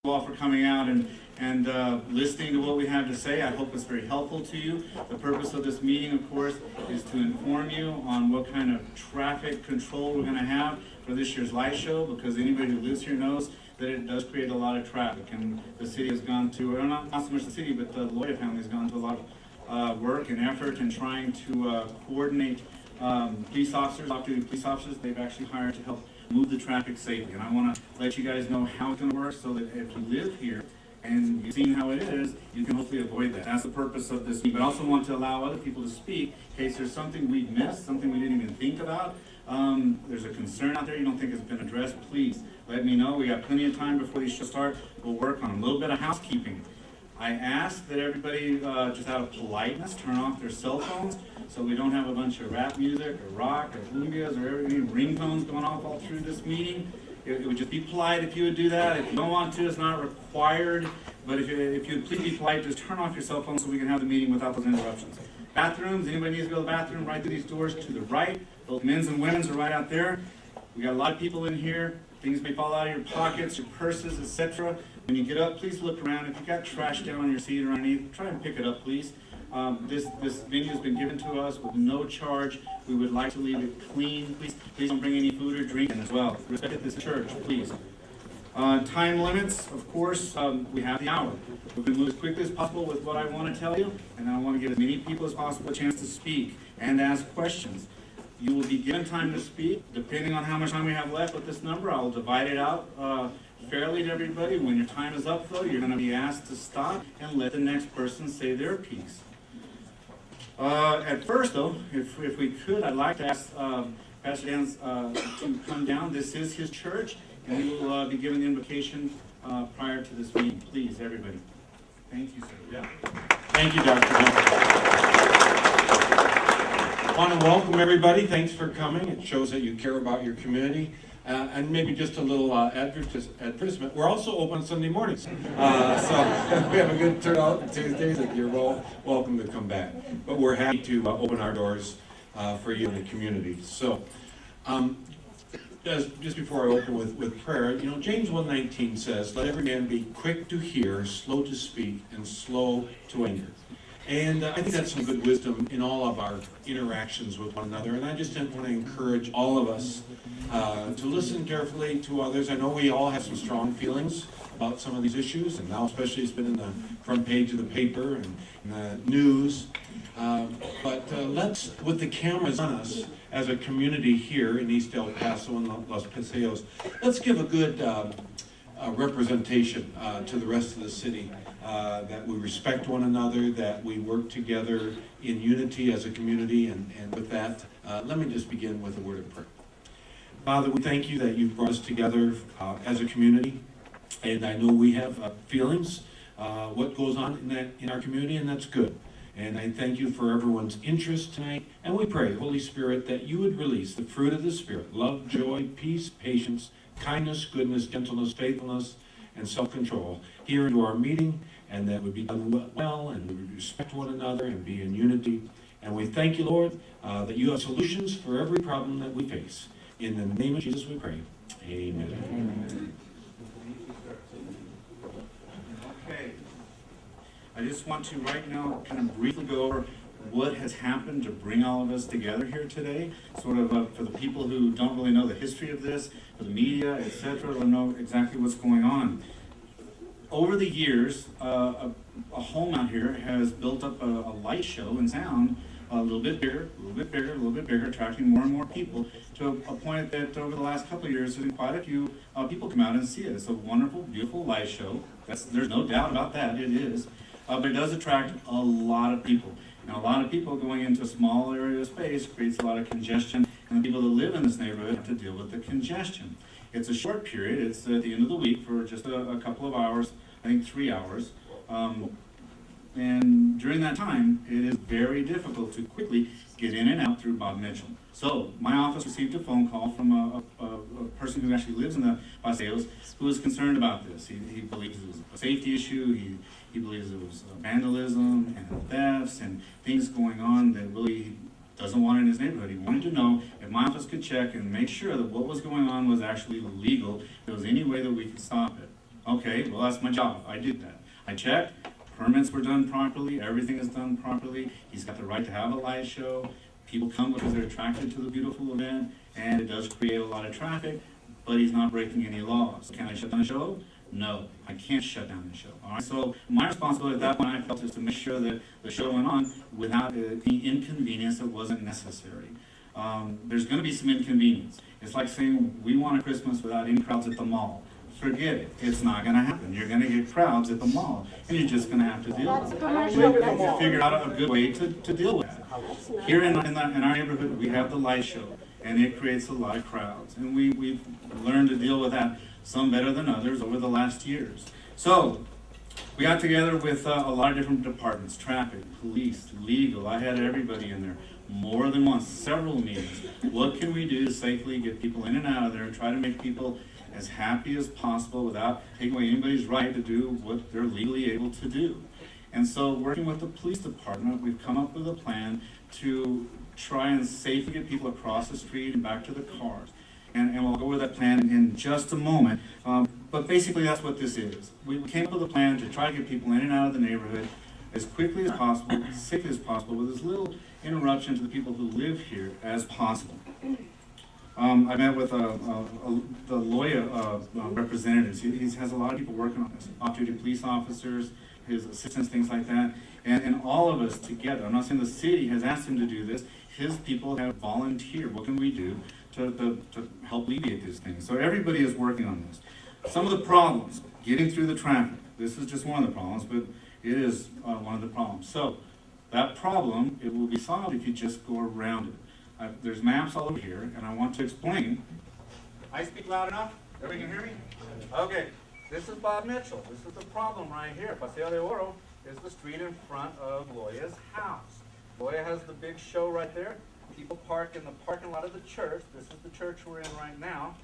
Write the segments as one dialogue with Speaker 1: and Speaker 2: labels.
Speaker 1: all for coming out and listening to what we have to say. I hope it's very helpful to you. The purpose of this meeting, of course, is to inform you on what kind of traffic control we're going to have for this year's light show, because anybody who lives here knows that it does create a lot of traffic, and the city has gone to, or not so much the city, but the Loya family has gone to a lot of work and effort in trying to coordinate police officers, off-duty police officers they've actually hired to help move the traffic safely. And I want to let you guys know how it's going to work, so that if you live here and you've seen how it is, you can hopefully avoid that. That's the purpose of this. But I also want to allow other people to speak in case there's something we missed, something we didn't even think about. There's a concern out there you don't think has been addressed. Please let me know. We got plenty of time before these shows start. We'll work on a little bit of housekeeping. I ask that everybody, just out of politeness, turn off their cell phones so we don't have a bunch of rap music or rock or cumbias or any ringtones going off all through this meeting. It would just be polite if you would do that. If you don't want to, it's not required. But if you would please be polite, just turn off your cell phone so we can have the meeting without those interruptions. Bathrooms, anybody needs to go to the bathroom, right through these doors to the right. Both men's and women's are right out there. We got a lot of people in here. Things may fall out of your pockets, your purses, etc. When you get up, please look around. If you've got trash down on your seat or underneath, try and pick it up, please. This venue has been given to us with no charge. We would like to leave it clean. Please don't bring any food or drink in as well. Respect this church, please. Time limits, of course, we have the hour. We're going to move as quickly as possible with what I want to tell you, and I want to give as many people as possible a chance to speak and ask questions. You will be given time to speak. Depending on how much time we have left with this number, I'll divide it out fairly to everybody. When your time is up, though, you're going to be asked to stop and let the next person say their piece. At first, though, if we could, I'd like to ask Pastor Dan to come down. This is his church, and he will be giving the invocation prior to this meeting. Please, everybody. Thank you, sir. Yeah.
Speaker 2: Thank you, Dr. I want to welcome everybody. Thanks for coming. It shows that you care about your community. And maybe just a little advertisement. We're also open Sunday mornings. So we have a good turnout on Tuesdays. You're welcome to come back. But we're happy to open our doors for you in the community. So just before I open with prayer, you know, James 1:19 says, "Let every man be quick to hear, slow to speak, and slow to anger." And I think that's some good wisdom in all of our interactions with one another. And I just want to encourage all of us to listen carefully to others. I know we all have some strong feelings about some of these issues, and now especially it's been in the front page of the paper and the news. But let's, with the cameras on us as a community here in East El Paso and Los Paseos, let's give a good representation to the rest of the city. That we respect one another, that we work together in unity as a community, and with that, let me just begin with a word of prayer. Father, we thank you that you've brought us together as a community, and I know we have feelings, what goes on in our community, and that's good. And I thank you for everyone's interest tonight, and we pray, Holy Spirit, that you would release the fruit of the Spirit, love, joy, peace, patience, kindness, goodness, gentleness, faithfulness, and self-control here into our meeting, and that would be done well, and we would respect one another and be in unity. And we thank you, Lord, that you have solutions for every problem that we face. In the name of Jesus we pray. Amen. Amen.
Speaker 1: Okay. I just want to right now kind of briefly go over what has happened to bring all of us together here today, sort of for the people who don't really know the history of this, for the media, etc., don't know exactly what's going on. Over the years, a home out here has built up a light show and sound a little bit bigger, a little bit bigger, a little bit bigger, attracting more and more people to a point that over the last couple of years, there's been quite a few people come out and see it. It's a wonderful, beautiful light show. There's no doubt about that. It is. But it does attract a lot of people. Now, a lot of people going into a small area of space creates a lot of congestion, and the people that live in this neighborhood have to deal with the congestion. It's a short period. It's at the end of the week for just a couple of hours, I think 3 hours. And during that time, it is very difficult to quickly get in and out through Bob Mitchell. So my office received a phone call from a person who actually lives in the Paseos who was concerned about this. He believes it was a safety issue. He believes it was vandalism and thefts and things going on that really doesn't want in his neighborhood. He wanted to know if my office could check and make sure that what was going on was actually legal, if there was any way that we could stop it. Okay, well, that's my job. I did that. I checked, permits were done properly, everything is done properly. He's got the right to have a light show. People come because they're attracted to the beautiful event, and it does create a lot of traffic, but he's not breaking any laws. Can I shut down the show? No, I can't shut down the show. All right, so my responsibility at that point, I felt, is to make sure that the show went on without any inconvenience that wasn't necessary. There's going to be some inconvenience. It's like saying we want a Christmas without any crowds at the mall. Forget it. It's not going to happen. You're going to get crowds at the mall, and you're just going to have to deal with it. We figured out a good way to deal with that. Here in our neighborhood, we have the light show, and it creates a lot of crowds. And we've learned to deal with that, some better than others, over the last years. So we got together with a lot of different departments: traffic, police, legal. I had everybody in there more than once, several meetings. What can we do to safely get people in and out of there and try to make people as happy as possible without taking away anybody's right to do what they're legally able to do? And so, working with the police department, we've come up with a plan to try and safely get people across the street and back to the cars. And we'll go over that plan in just a moment. But basically, that's what this is. We came up with a plan to try to get people in and out of the neighborhood as quickly as possible, as safely as possible, with as little interruption to the people who live here as possible. I met with the Loya representatives. He has a lot of people working on this, off-duty police officers, his assistants, things like that. And all of us together, I'm not saying the city has asked him to do this, his people have volunteered. What can we do to help alleviate these things? So everybody is working on this. Some of the problems, getting through the traffic. This is just one of the problems, but it is one of the problems. So that problem, it will be solved if you just go around it. There's maps all over here, and I want to explain. I speak loud enough? Everybody can hear me? Okay, this is Bob Mitchell. This is the problem right here. Paseo de Oro is the street in front of Loya's house. Loya has the big show right there. People park in the parking lot of the church. This is the church we're in right now.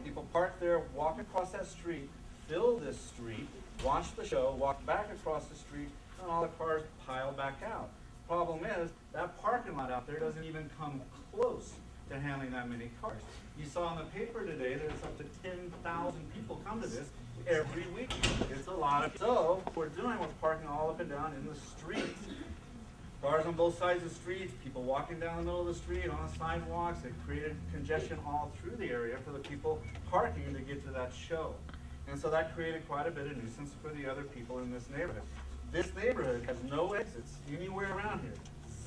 Speaker 1: People park there, walk across that street, fill this street, watch the show, walk back across the street, and all the cars pile back out. Problem is, that parking lot out there doesn't even come close to handling that many cars. You saw in the paper today there's up to 10,000 people come to this every week. It's a lot of. So what we're doing, we're parking all up and down in the streets. Cars on both sides of the streets, people walking down the middle of the street, on the sidewalks. They created congestion all through the area for the people parking to get to that show. And so that created quite a bit of nuisance for the other people in this neighborhood. This neighborhood has no exits anywhere around here.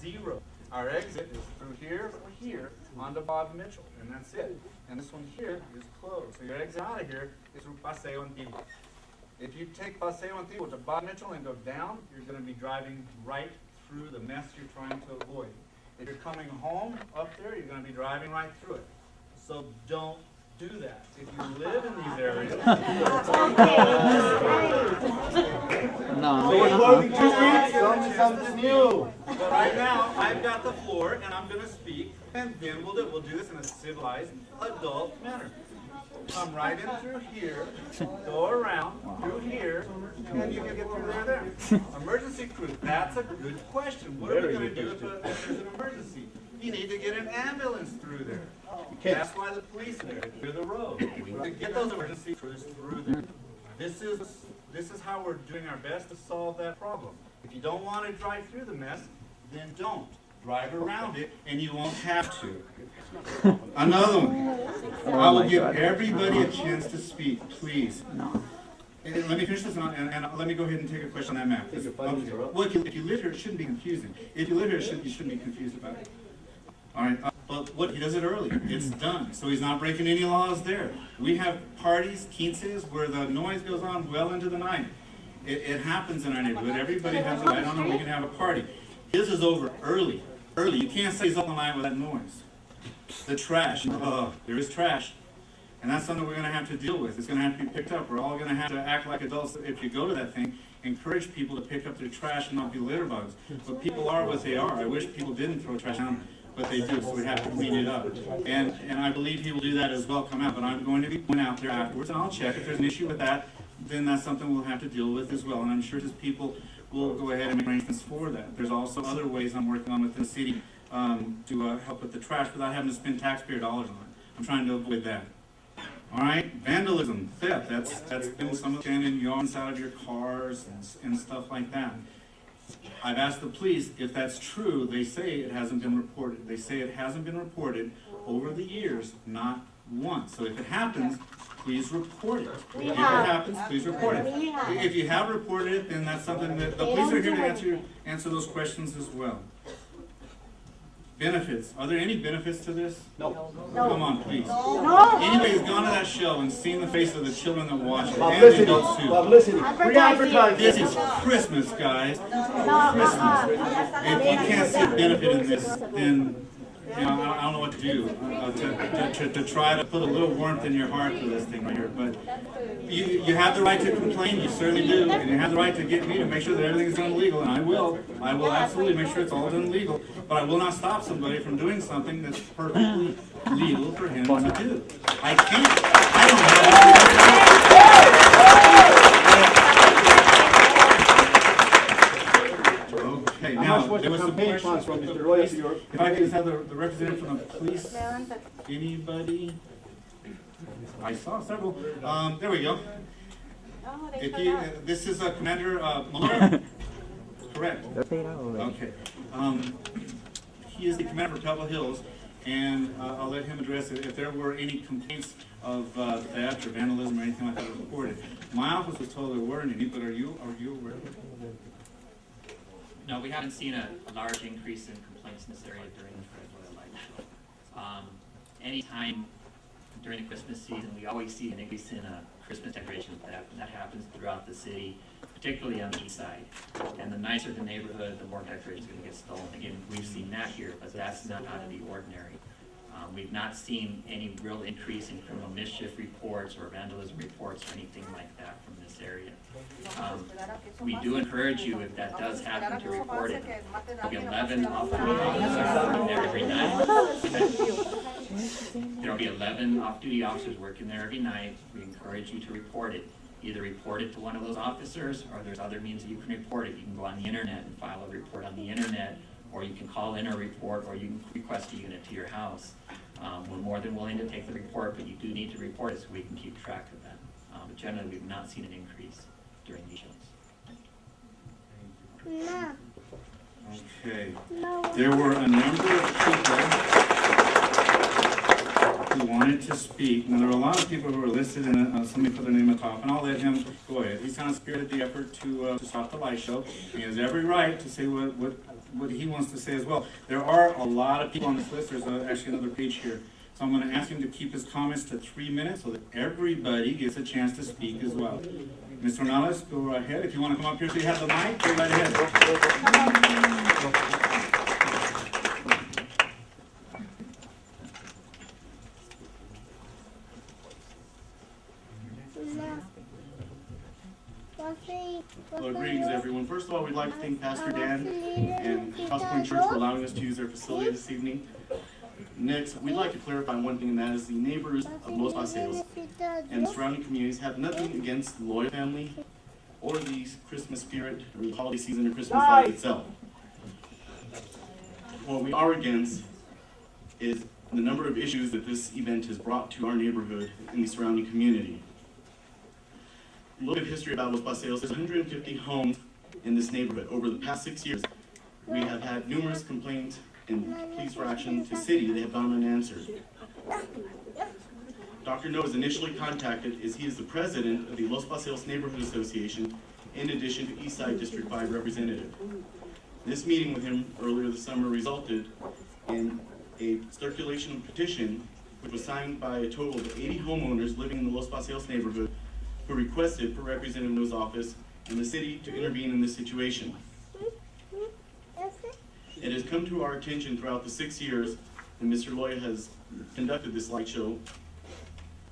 Speaker 1: Zero. Our exit is through here or here onto Bob Mitchell, and that's it. And this one here is closed. So your exit out of here is through Paseo Antiguo. If you take Paseo Antiguo to Bob Mitchell and go down, you're going to be driving right through the mess you're trying to avoid. If you're coming home up there, you're going to be driving right through it. So don't do that. If you live in these areas.
Speaker 3: No.
Speaker 4: So we're closing 2 weeks? Tell me something new.
Speaker 1: But right now, I've got the floor, and I'm going to speak, and then we'll do this in a civilized, adult manner. Come right in through here, go around through here, and you can get through there. Emergency crew, that's a good question. What are we going to do if there's an emergency? You need to get an ambulance through there. That's why the police are there, to clear the road. To get those emergency crews through there. This is how we're doing our best to solve that problem. If you don't want to drive through the mess, then don't. Drive around it, and you won't have to. Another one. I will give everybody a chance to speak, please. And let me finish this, and let me go ahead and take a question on that map. Okay. Well, if you live here, it shouldn't be confusing. If you live here, you shouldn't be confused about it. All right. But he does it early. It's done. So he's not breaking any laws there. We have parties, quinces, where the noise goes on well into the night. It happens in our neighborhood. Everybody has a light on, and we can have a party. His is over early. Early. You can't say he's up all night with that noise. The trash. There is trash. And that's something we're going to have to deal with. It's going to have to be picked up. We're all going to have to act like adults. If you go to that thing, encourage people to pick up their trash and not be litter bugs. But people are what they are. I wish people didn't throw trash down, but they do, so we have to clean it up. And I believe he will do that as well, come out. But I'm going to be going out there afterwards, and I'll check. If there's an issue with that, then that's something we'll have to deal with as well. And I'm sure his people will go ahead and make arrangements for that. There's also other ways I'm working on within the city to help with the trash without having to spend taxpayer dollars on it. I'm trying to avoid that. All right, vandalism, theft, that's been some of standing yards out of your cars and stuff like that. I've asked the police if that's true. They say it hasn't been reported. They say it hasn't been reported over the years, not once. So if it happens, please report it. If it happens, please report it. If you have reported it, then that's something that the police are here to answer those questions as well. Benefits. Are there any benefits to this?
Speaker 4: No.
Speaker 1: Come on, please.
Speaker 5: No.
Speaker 1: Anybody who's gone to that show and seen the face of the children that watch it, and the
Speaker 4: Publicity.
Speaker 1: adults too.
Speaker 4: Publicity. Free advertising.
Speaker 1: This is Christmas, guys. Christmas. If you can't see a benefit in this, then I don't know what to do to try to put a little warmth in your heart for this thing right here. But you have the right to complain, you certainly do, and you have the right to get me to make sure that everything's done legal, and I will absolutely make sure it's all done legal. But I will not stop somebody from doing something that's perfectly legal for him to do. I can't. I don't have. Okay,
Speaker 4: How
Speaker 1: now
Speaker 4: much was
Speaker 1: there
Speaker 4: the
Speaker 1: was some
Speaker 4: campaign
Speaker 1: questions
Speaker 4: funds
Speaker 1: from
Speaker 4: from
Speaker 1: the
Speaker 4: Mr. Loya
Speaker 1: police.
Speaker 4: to your?
Speaker 1: If I could just have the representative from the police. Anybody? I saw several. There we go. If you, this is Commander Muller. Correct. Okay. He is the commander for Pebble Hills, and I'll let him address it. If there were any complaints of theft or vandalism or anything like that reported, my office was told there weren't any. But are you aware of it?
Speaker 6: No, we haven't seen a large increase in complaints in this area during the Fred Loya light show. Anytime during the Christmas season, we always see an increase in Christmas decoration theft, and that happens throughout the city, particularly on the east side. And the nicer the neighborhood, the more decorations are going to get stolen. Again, we've seen that here, but that's not out of the ordinary. We've not seen any real increase in criminal mischief reports or vandalism reports or anything like that from this area. We do encourage you, if that does happen, to report it. There'll be 11 off-duty officers working there every night. There'll be 11 off-duty officers working there every night. We encourage you to report it. Either report it to one of those officers, or there's other means that you can report it. You can go on the internet and file a report on the internet, or you can call in a report, or you can request a unit to your house. We're more than willing to take the report, but you do need to report it so we can keep track of that. But generally, we've not seen an increase during these shows.
Speaker 1: Okay. There were a number of people who wanted to speak. Now, there were a lot of people who were listed, and somebody put their name at the top, and I'll let him go ahead. He's kind of spearheaded the effort to stop the light show. He has every right to say what he wants to say as well. There are a lot of people on this list. There's actually another page here. So I'm going to ask him to keep his comments to 3 minutes so that everybody gets a chance to speak as well. Mr. Morales, go ahead. If you want to come up here so you have the mic, go right ahead.
Speaker 7: Well, greetings everyone. First of all, we'd like to thank Pastor Dan and House Point Church for allowing us to use their facility this evening. Next, we'd like to clarify one thing, and that is the neighbors of Los Paseos and the surrounding communities have nothing against the Loya family or the Christmas spirit or the holiday season or Christmas life itself. What we are against is the number of issues that this event has brought to our neighborhood and the surrounding community. A little bit of history about Los Paseos. There's 150 homes in this neighborhood. Over the past 6 years, we have had numerous complaints and pleas for action to city that have gone unanswered. Dr. No was initially contacted as he is the president of the Los Paseos Neighborhood Association, in addition to Eastside District 5 representative. This meeting with him earlier this summer resulted in a circulation petition which was signed by a total of 80 homeowners living in the Los Paseos neighborhood who requested for Representative No's office and the city to intervene in this situation. It has come to our attention throughout the 6 years that Mr. Loya has conducted this light show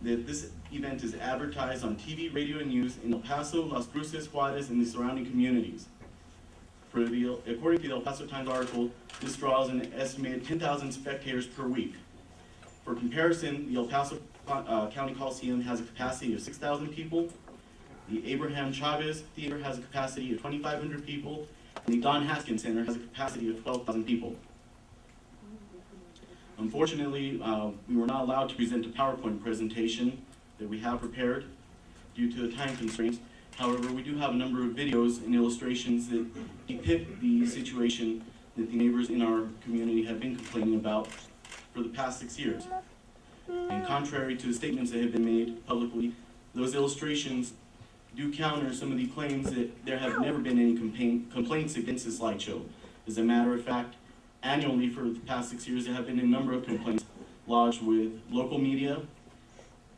Speaker 7: that this event is advertised on TV, radio, and news in El Paso, Las Cruces, Juarez, and the surrounding communities. According to the El Paso Times article, this draws an estimated 10,000 spectators per week. For comparison, the El Paso County Coliseum has a capacity of 6,000 people. The Abraham Chavez Theater has a capacity of 2,500 people. And the Don Haskins Center has a capacity of 12,000 people. Unfortunately, we were not allowed to present a PowerPoint presentation that we have prepared due to the time constraints. However, we do have a number of videos and illustrations that depict the situation that the neighbors in our community have been complaining about for the past 6 years. And contrary to the statements that have been made publicly, those illustrations do counter some of the claims that there have never been any complaints against this light show. As a matter of fact, annually for the past 6 years, there have been a number of complaints lodged with local media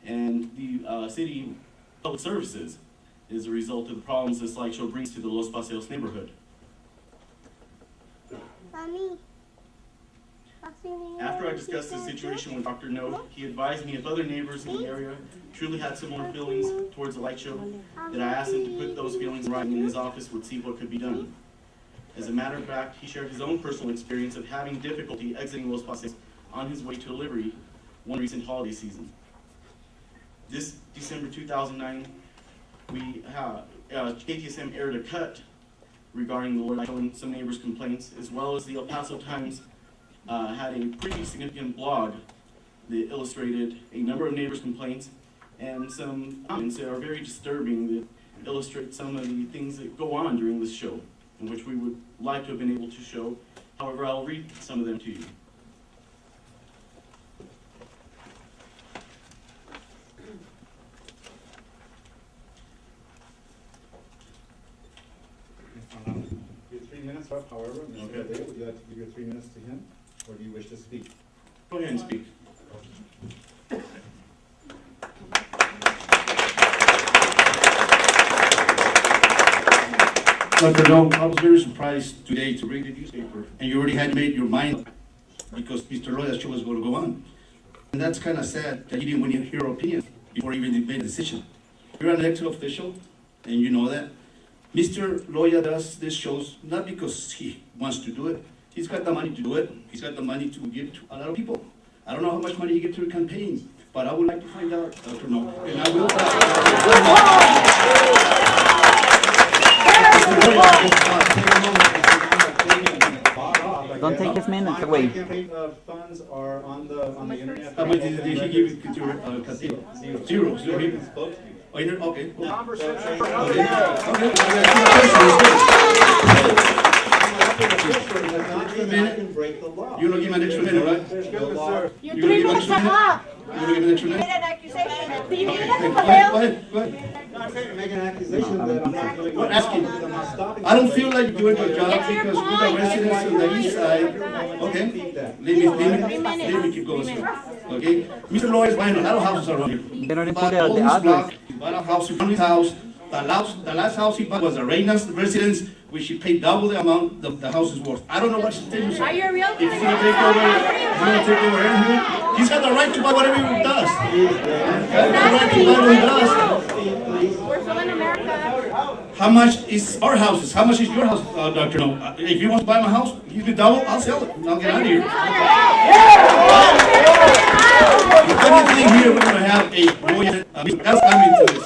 Speaker 7: and the city public services as a result of the problems this light show brings to the Los Paseos neighborhood. After I discussed the situation with Dr. No, he advised me if other neighbors in the area truly had similar feelings towards the light show, that I asked him to put those feelings in writing in his office would see what could be done. As a matter of fact, he shared his own personal experience of having difficulty exiting Los Paseos on his way to a livery one recent holiday season. This December 2009, KTSM aired a cut regarding the light show and some neighbors' complaints, as well as the El Paso Times had a pretty significant blog that illustrated a number of neighbors' complaints and some comments that are very disturbing that illustrate some of the things that go on during this show, in which we would like to have been able to show. However, I'll read some of them to you.
Speaker 5: Your 3 minutes up, however, Mr. Day, would you like to give your 3 minutes to him, or do you wish to speak?
Speaker 7: Go ahead and speak.
Speaker 8: Dr. No, I was very surprised today to read the newspaper, and you already had made your mind up because Mr. Loya's show was going to go on. And that's kind of sad that you didn't want to hear our opinions before you even made a decision. You're an elected official, and you know that. Mr. Loya does these shows not because he wants to do it. He's got the money to do it. He's got the money to give to a lot of people. I don't know how much money he gives to the campaign, but I would like to find out, Dr. No, and I will.
Speaker 3: Don't take his minutes away.
Speaker 5: Campaign funds are on the internet.
Speaker 8: How much did he give to Castillo? Zero. Zero.
Speaker 5: He spoke to you.
Speaker 8: Oh, you know, okay. Well,
Speaker 5: Conversation. Break the law.
Speaker 8: you're going to give him an extra minute, right?
Speaker 5: There's no law.
Speaker 9: Your 3 minutes are up.
Speaker 8: You're going to give him an extra
Speaker 9: Made
Speaker 8: minute?
Speaker 9: an accusation. Do you hear that,
Speaker 8: Go
Speaker 9: Paseos?
Speaker 8: ahead, go ahead.
Speaker 5: I'm saying to make an accusation that I'm not doing
Speaker 8: Well,
Speaker 5: my
Speaker 8: ask him.
Speaker 5: job, I'm not stopping.
Speaker 8: I don't feel like doing my job
Speaker 9: It's your
Speaker 8: because we're the
Speaker 9: point.
Speaker 8: residents of the east side. Okay? Let me keep going, sir. Okay? Mr. Loya is buying a lot of houses around here.
Speaker 3: They don't
Speaker 8: Bought
Speaker 3: include
Speaker 8: all
Speaker 3: the
Speaker 8: this
Speaker 3: address.
Speaker 8: block. He bought a house, his house. The last house he bought was a Reina's residence, which she paid double the amount the house is worth. I don't know what she's telling you, sir.
Speaker 9: Are you a realtor?
Speaker 8: If he's gonna take over anything, he's got the right to buy whatever he does. He's got the right to buy what he does.
Speaker 9: We're still in America.
Speaker 8: How much is our houses? How much is your house, Dr. No? If you want to buy my house, you can double, I'll sell it. I'll get out of here. The funny thing here, we're going to have a lawyer, that's coming to this.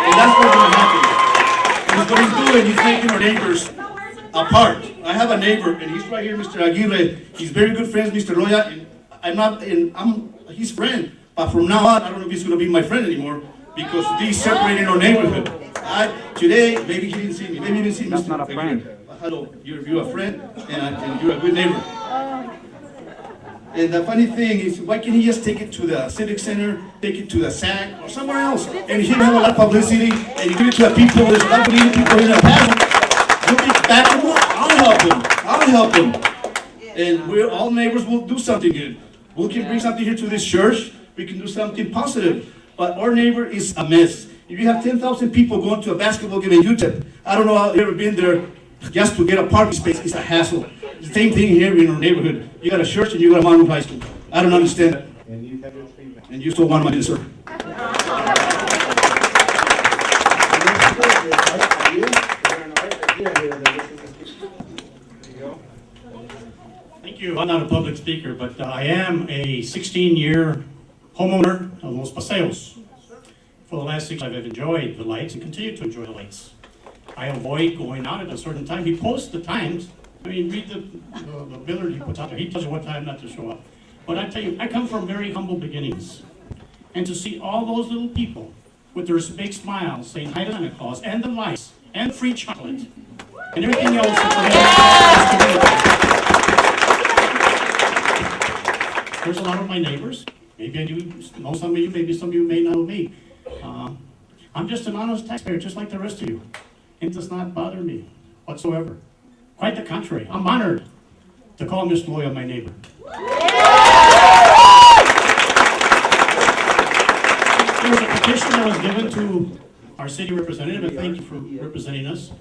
Speaker 8: And that's what's going to happen. Because what he's doing, he's making our neighbors apart. I have a neighbor, and he's right here, Mr. Aguirre. He's very good friends, Mr. Loya, and I'm his friend. But from now on, I don't know if he's going to be my friend anymore because he's separating our neighborhood. Today, maybe he didn't see me. Maybe he didn't see
Speaker 3: That's
Speaker 8: Mr.
Speaker 3: not a friend.
Speaker 8: Hello, you're a friend, and you're a good neighbor. And the funny thing is, why can't he just take it to the Civic Center, take it to the SAC, or somewhere else? And he have a lot of publicity, and you give it to the people, there's a lot of people in the past. You'll be back and forth. I'll help him. And we're all neighbors will do something good. We can bring something here to this church, we can do something positive. But our neighbor is a mess. If you have 10,000 people going to a basketball game in UTEP, I don't know how you've ever been there, just to get a parking space is a hassle. The same thing here in our neighborhood. You got a church and you got a Monmouth High School. I don't understand that.
Speaker 5: And you have your 3 minutes.
Speaker 8: And you still want my sir.
Speaker 10: Thank you. I'm not a public speaker, but I am a 16-year homeowner of Los Paseos. For the last 6 years, I've enjoyed the lights and continue to enjoy the lights. I avoid going out at a certain time. He posts the times. I mean, read the billboard he puts out there. He tells you what time not to show up. But I tell you, I come from very humble beginnings. And to see all those little people with their big smiles saying hi to Santa Claus, and the lights, and free chocolate, and everything else that there's a lot of my neighbors. Maybe I do know some of you, maybe some of you may know me. I'm just an honest taxpayer, just like the rest of you. It does not bother me whatsoever. Quite the contrary. I'm honored to call Mr. Loya my neighbor. There was a petition that was given to our city representative, and thank you for representing us,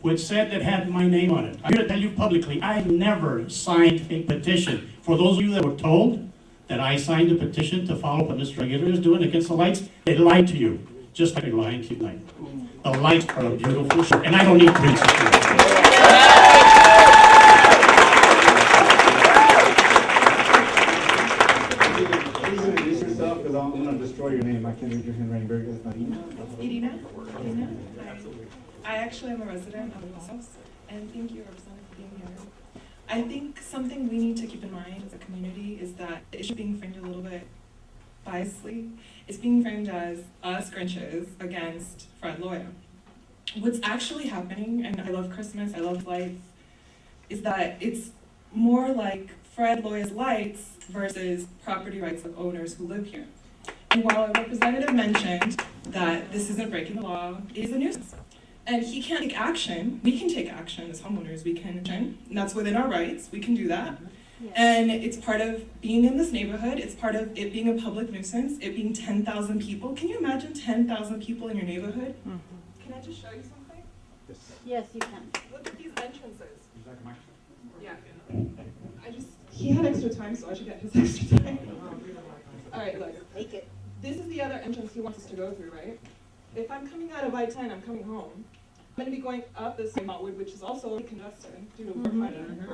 Speaker 10: which said that had my name on it. I'm here to tell you publicly, I never signed a petition. For those of you that were told that I signed a petition to follow what Mr. Aguirre is doing against the lights, they lied to you, just like they're lying to you tonight. The lights are a beautiful show, and I don't need prints.
Speaker 5: Please introduce yourself, because I'm going to destroy your name. I can't read your handwriting very good.
Speaker 11: Irina. I actually am a resident of Pasos, and thank you, Representative, for being here. I think something we need to keep in mind as a community is that the issue being framed a little bit biasly. It's being framed as us Grinches against Fred Loya. What's actually happening, and I love Christmas, I love lights, is that it's more like Fred Loya's lights versus property rights of owners who live here. And while a representative mentioned that this isn't breaking the law, it is a nuisance. And he can't take action. We can take action as homeowners. We can, and that's within our rights. We can do that. Yes. And it's part of being in this neighborhood. It's part of it being a public nuisance, it being 10,000 people. Can you imagine 10,000 people in your neighborhood? Mm-hmm. Can I just show you something?
Speaker 9: Yes, you can.
Speaker 11: Look at these entrances. Yeah. He had extra time, so I should get his extra time. All right, look.
Speaker 9: Take it.
Speaker 11: This is the other entrance he wants us to go through, right? If I'm coming out of I-10, I'm coming home. I'm going to be going up this Mountwood, which is also congested due to work finding.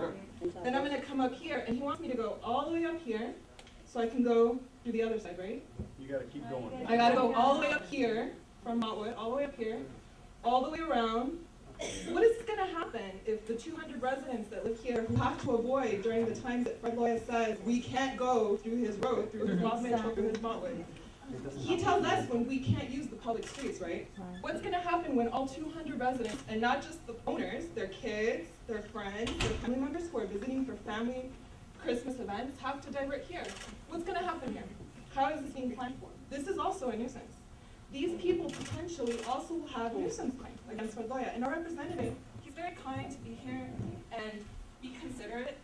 Speaker 11: Then I'm going to come up here, and he wants me to go all the way up here, so I can go through the other side, right?
Speaker 5: You got to keep going.
Speaker 11: I got to go all the way up here, from Mountwood, all the way up here, all the way around. What is going to happen if the 200 residents that live here who have to avoid during the times that Fred Loya says we can't go through his road, through his Los Mitchell, through his Mountwood? He tells us when we can't use the public streets, right? What's going to happen when all 200 residents, and not just the owners, their kids, their friends, their family members who are visiting for family Christmas events, have to divert here? What's going to happen here? How is this being planned for? This is also a nuisance. These people potentially also have nuisance claims against Fred Loya. And our representative, he's very kind to be here and be considerate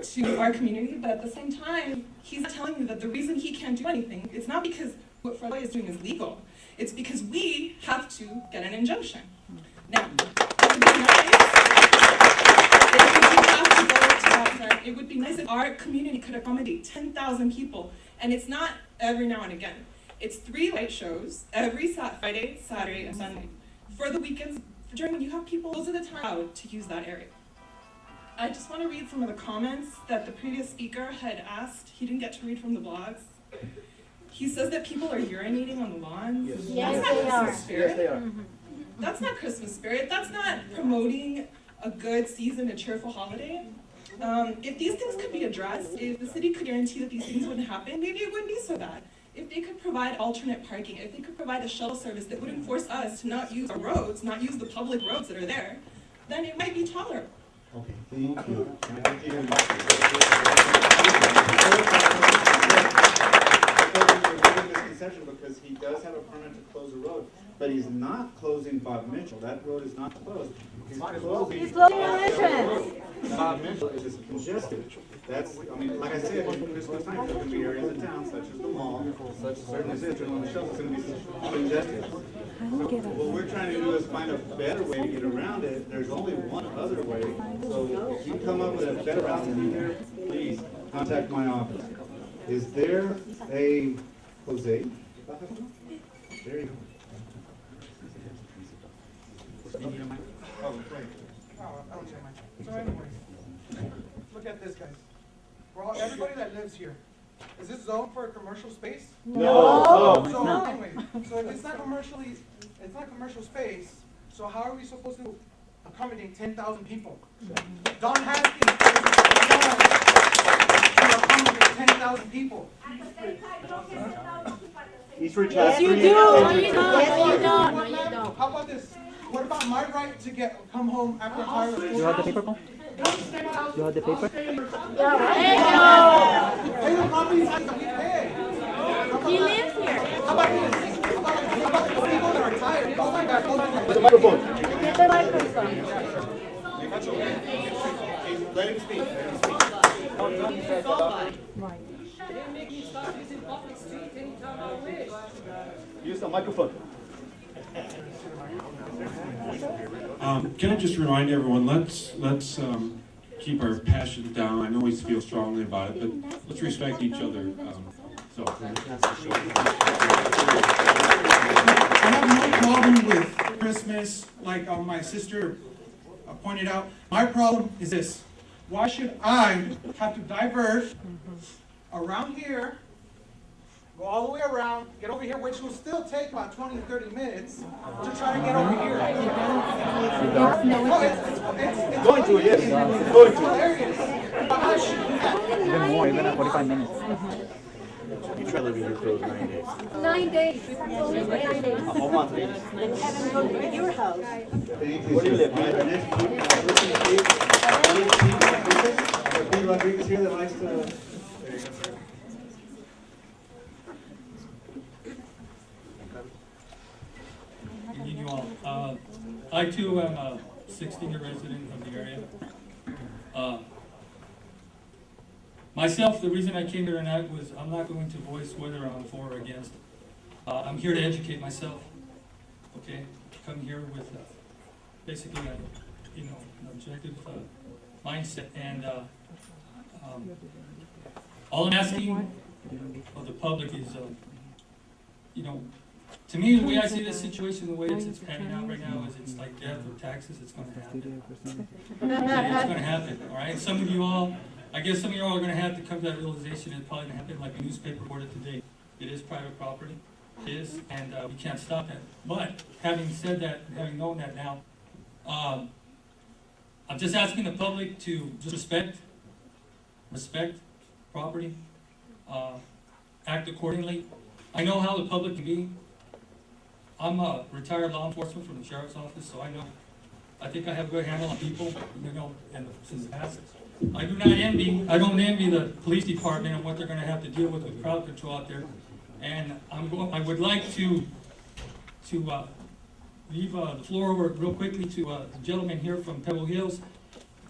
Speaker 11: to our community, but at the same time, he's telling you that the reason he can't do anything is not because what Fred Loya is doing is legal. It's because we have to get an injunction. Now, it would be nice if our community could accommodate 10,000 people, and it's not every now and again. It's 3 light shows every Friday, Saturday, and Sunday. For the weekends, during when you have people, those are the times allowed to use that area. I just want to read some of the comments that the previous speaker had asked. He didn't get to read from the blogs. He says that people are urinating on the lawns.
Speaker 9: Yes,
Speaker 11: That's not
Speaker 9: they are.
Speaker 11: Christmas spirit.
Speaker 5: Yes, they are.
Speaker 11: That's not Christmas spirit. That's not promoting a good season, a cheerful holiday. If these things could be addressed, if the city could guarantee that these things wouldn't happen, maybe it wouldn't be so bad. If they could provide alternate parking, if they could provide a shuttle service that wouldn't force us to not use our roads, not use the public roads that are there, then it might be tolerable.
Speaker 5: Okay, thank you. Misconception, because he does have a permit to close the road, but he's not closing Bob Mitchell. That road is not closed. He's closing
Speaker 9: an entrance.
Speaker 5: Bob Mitchell is just congested. That's, I mean, like I said, in Christmas time, there's going to be areas of town, such as the mall, such as certain cities, on the shelf, it's going to be congested. So what we're trying to do is find a better way to get around it. There's only one other way. So if you come up with a better route to be there, please contact my office. Is there a Jose? There you go. Oh, great.
Speaker 4: So anyways, look at this, guys. For all, everybody that lives here, is this zoned for a commercial space?
Speaker 9: No.
Speaker 4: So anyway, so if it's not commercial space, so how are we supposed to accommodate 10,000 people? Don Haskins to accommodate 10,000 people.
Speaker 9: At the same time, you don't get 10,000 people.
Speaker 5: Eastridge
Speaker 9: Yes,
Speaker 5: has
Speaker 9: you
Speaker 5: three.
Speaker 9: do. No,
Speaker 5: Eastridge
Speaker 9: you
Speaker 5: has
Speaker 9: don't.
Speaker 5: three.
Speaker 9: No, you don't. No, you don't.
Speaker 4: How about this? What about my right to come home after higher school?
Speaker 3: You have the paper, Paul? You have the paper?
Speaker 9: There you
Speaker 4: Pay the property tax that we pay.
Speaker 9: go. He lives here.
Speaker 4: How about this? How about the people that are retired? Oh my God,
Speaker 5: With the microphone.
Speaker 9: Get the microphone.
Speaker 5: Let him speak. Use the microphone.
Speaker 2: Can I just remind everyone, let's keep our passion down. I know we feel strongly about it, but let's respect each other. So.
Speaker 8: I have no problem with Christmas, like my sister pointed out. My problem is this. Why should I have to divert around here, go all the way around, get over here, which will still take about 20, 30 minutes to try to get over here? It's
Speaker 5: Going to it, yes. Going to it.
Speaker 4: hilarious. But I should do that.
Speaker 3: Even more, even at 45 minutes.
Speaker 5: You try living here for those 9 days.
Speaker 9: 9 days. We were only 9 days.
Speaker 5: A whole month.
Speaker 9: And haven't gone to your house.
Speaker 5: Where do you live? Steve Rodriguez here that likes to. There you go, sir.
Speaker 12: Good evening, you all. I too am a 16-year resident of the area. Myself, the reason I came here tonight was I'm not going to voice whether I'm for or against. I'm here to educate myself. Okay, come here with basically an objective mindset, and all I'm asking of the public is, to me, the way I see this situation, the way it's panning out right now, is it's like death or taxes. It's going to happen. Okay, it's going to happen. All right. Some of you all are going to have to come to that realization. It's probably going to happen like a newspaper reported today. It is private property. It is, and we can't stop that. But having said that, having known that now, I'm just asking the public to just respect property, act accordingly. I know how the public can be. I'm a retired law enforcement from the sheriff's office, so I think I have a good handle on people, and since past. I don't envy the police department and what they're going to have to deal with crowd control out there. And I would like to leave the floor over real quickly to the gentleman here from Pebble Hills.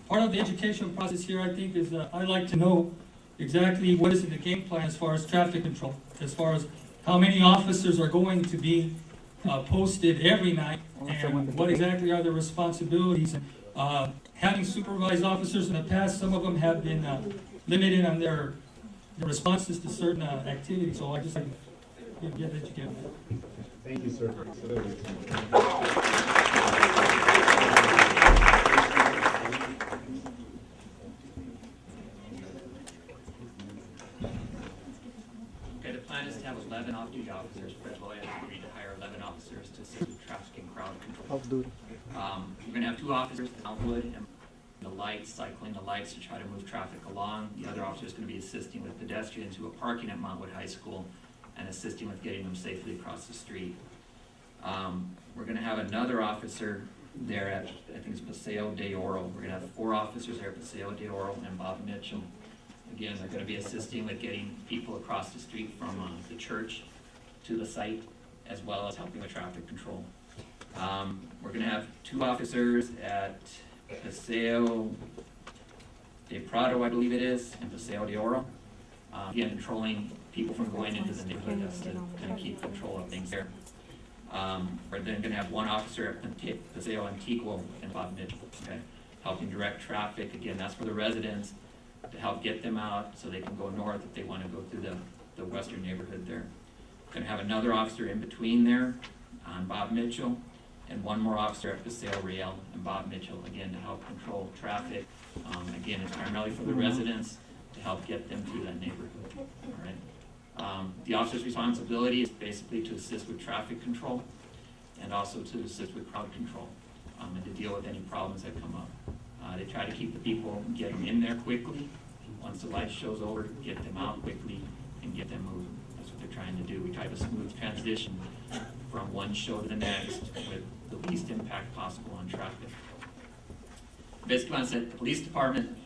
Speaker 12: Part of the education process here, I think, is I'd like to know exactly what is in the game plan as far as traffic control, as far as how many officers are going to be posted every night, and what exactly are their responsibilities. Having supervised officers in the past, some of them have been limited on their responses to certain activities, so I just like to get educated.
Speaker 5: Thank you, sir.
Speaker 6: Okay, the plan is to have 11 off-duty officers. Fred Loya has agreed to hire 11 officers to assist with traffic and crowd control. We're going to have 2 officers in Outwood and the lights, cycling the lights to try to move traffic along. The other officer is going to be assisting with pedestrians who are parking at Montwood High School and assisting with getting them safely across the street. We're going to have another officer there at, I think it's Paseo de Oro. We're going to have 4 officers there at Paseo de Oro and Bob Mitchell. Again, they're going to be assisting with getting people across the street from the church to the site, as well as helping with traffic control. We're going to have 2 officers at Paseo de Prado, I believe it is, and Paseo de Oro. Again, controlling people from going into the neighborhood. That's to kind of keep control of things there. We're then going to have 1 officer at Paseo Antigua and Bob Mitchell, okay, helping direct traffic. Again, that's for the residents, to help get them out so they can go north if they want to go through the western neighborhood there. We're going to have another officer in between there on Bob Mitchell, and 1 more officer at Paseo Real and Bob Mitchell, again, to help control traffic. Again, it's primarily for the residents to help get them through that neighborhood. All right. The officer's responsibility is basically to assist with traffic control and also to assist with crowd control and to deal with any problems that come up. They try to keep the people, get them in there quickly. Once the light shows over, get them out quickly and get them moving. That's what they're trying to do. We try to smooth transition from one show to the next with the least impact possible on traffic. Basically, once the police department,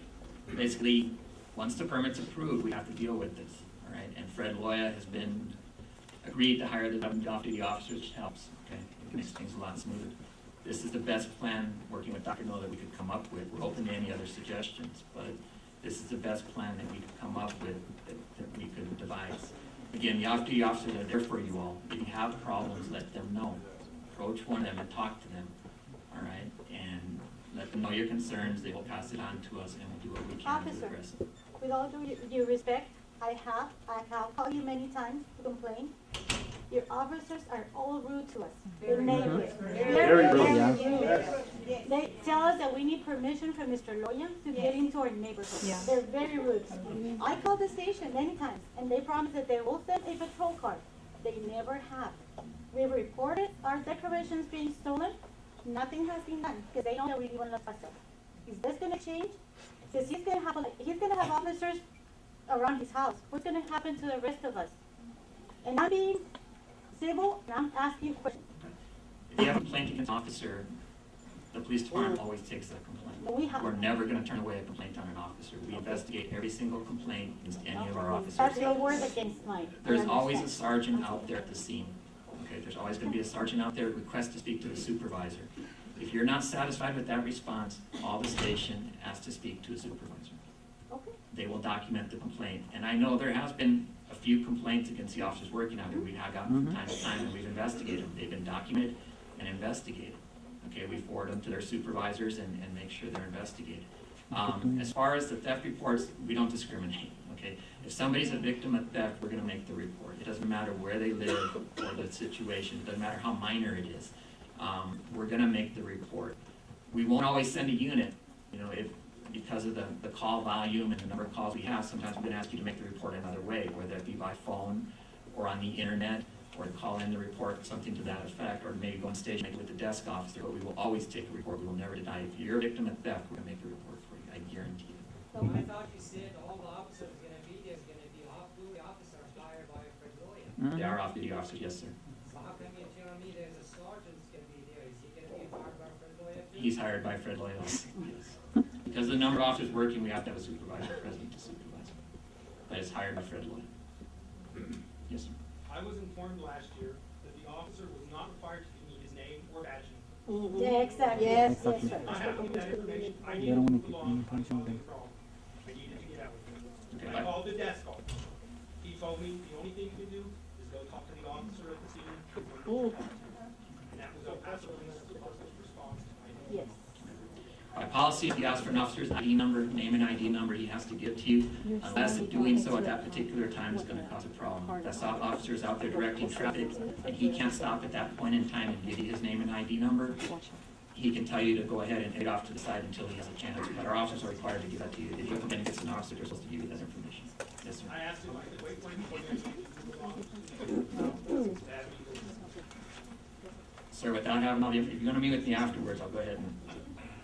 Speaker 6: basically, once the permit's approved, we have to deal with this, all right? And Fred Loya has been agreed to hire the off-duty officers, which helps, okay? It makes things a lot smoother. This is the best plan, working with Dr. No, that we could come up with. We're open to any other suggestions, but this is the best plan that we could come up with, that we could devise. Again, the off-duty officers are there for you all. If you have problems, let them know. Approach one of them and talk to them, all right? And let them know your concerns. They will pass it on to us, and we'll do what we can to
Speaker 9: Officer,
Speaker 6: address it.
Speaker 9: with all due respect, I have called you many times to complain. Your officers are all rude to us. They're neighbors. Very rude. They tell us that we need permission from Mr. Loya to get into our neighborhood.
Speaker 3: Yeah.
Speaker 9: They're very rude. I called the station many times, and they promised that they will send a patrol car. They never have. We reported our decorations being stolen. Nothing has been done, because they know that we live in Los Paseos. Is this gonna change? Because he's gonna have officers around his house. What's gonna happen to the rest of us? And I'm being civil, and I'm asking questions.
Speaker 6: If you have a complaint against an officer, the police department always takes that complaint. We're never gonna turn away a complaint on an officer. We investigate every single complaint against any of our officers.
Speaker 9: That's your word against mine.
Speaker 6: There's always a sergeant out there at the scene. Okay, there's always gonna be a sergeant out there, request to speak to the supervisor. If you're not satisfied with that response, call the station, ask to speak to a supervisor.
Speaker 9: Okay.
Speaker 6: They will document the complaint. And I know there has been a few complaints against the officers working out there. We have gotten from time to time, and we've investigated them. They've been documented and investigated. Okay, we forward them to their supervisors and make sure they're investigated. As far as the theft reports, we don't discriminate, okay? If somebody's a victim of theft, we're gonna make the report. It doesn't matter where they live or the situation, it doesn't matter how minor it is. We're gonna make the report. We won't always send a unit, you know, because of the call volume and the number of calls we have, sometimes we're gonna ask you to make the report another way, whether it be by phone or on the internet, or call in the report, something to that effect, or maybe go on stage and make it with the desk officer, but we will always take a report. We will never deny it. If you're a victim of theft, we're gonna make a report for you, I guarantee you.
Speaker 13: I thought you said all the officers gonna be off-duty officers hired by Fred Loya.
Speaker 6: They are off-duty officers, yes, sir.
Speaker 13: So how come you're telling me there's a sergeant's gonna be there? Is he gonna be hired by Fred Loya too?
Speaker 6: He's hired by Fred Loya, yes. Because of the number of officers working, we have to have a supervisor present to supervise. But it's hired by Fred Loya. Yes, sir.
Speaker 14: I was informed last year that the officer was not required to give me his name or badge number.
Speaker 9: Yeah, exactly. Yes, yes, sir.
Speaker 14: I have that information. I
Speaker 3: They
Speaker 14: needed
Speaker 3: don't
Speaker 14: to
Speaker 3: wanna
Speaker 14: move
Speaker 3: keep
Speaker 14: along. I
Speaker 3: information
Speaker 14: saw
Speaker 3: with
Speaker 14: the
Speaker 3: them.
Speaker 14: problem. I needed to get out with it.
Speaker 6: Okay,
Speaker 14: I called the desk officer. He told me the only thing you can do is go talk to the officer at the scene. And that was El Paso Police Department's response.
Speaker 9: Yes.
Speaker 6: By policy, if you ask for an officer's ID number, name and ID number, he has to give to you, unless doing so at that particular time is gonna cause a problem. That officer is out there directing traffic, and he can't stop at that point in time and give you his name and ID number. He can tell you to go ahead and head off to the side until he has a chance, but our officers are required to give that to you. If you come in and get an officer, they're supposed to give you that information. Yes, sir.
Speaker 14: I asked him, I said, wait,
Speaker 6: Sir, without having all the, if you're gonna meet with me afterwards, I'll go ahead and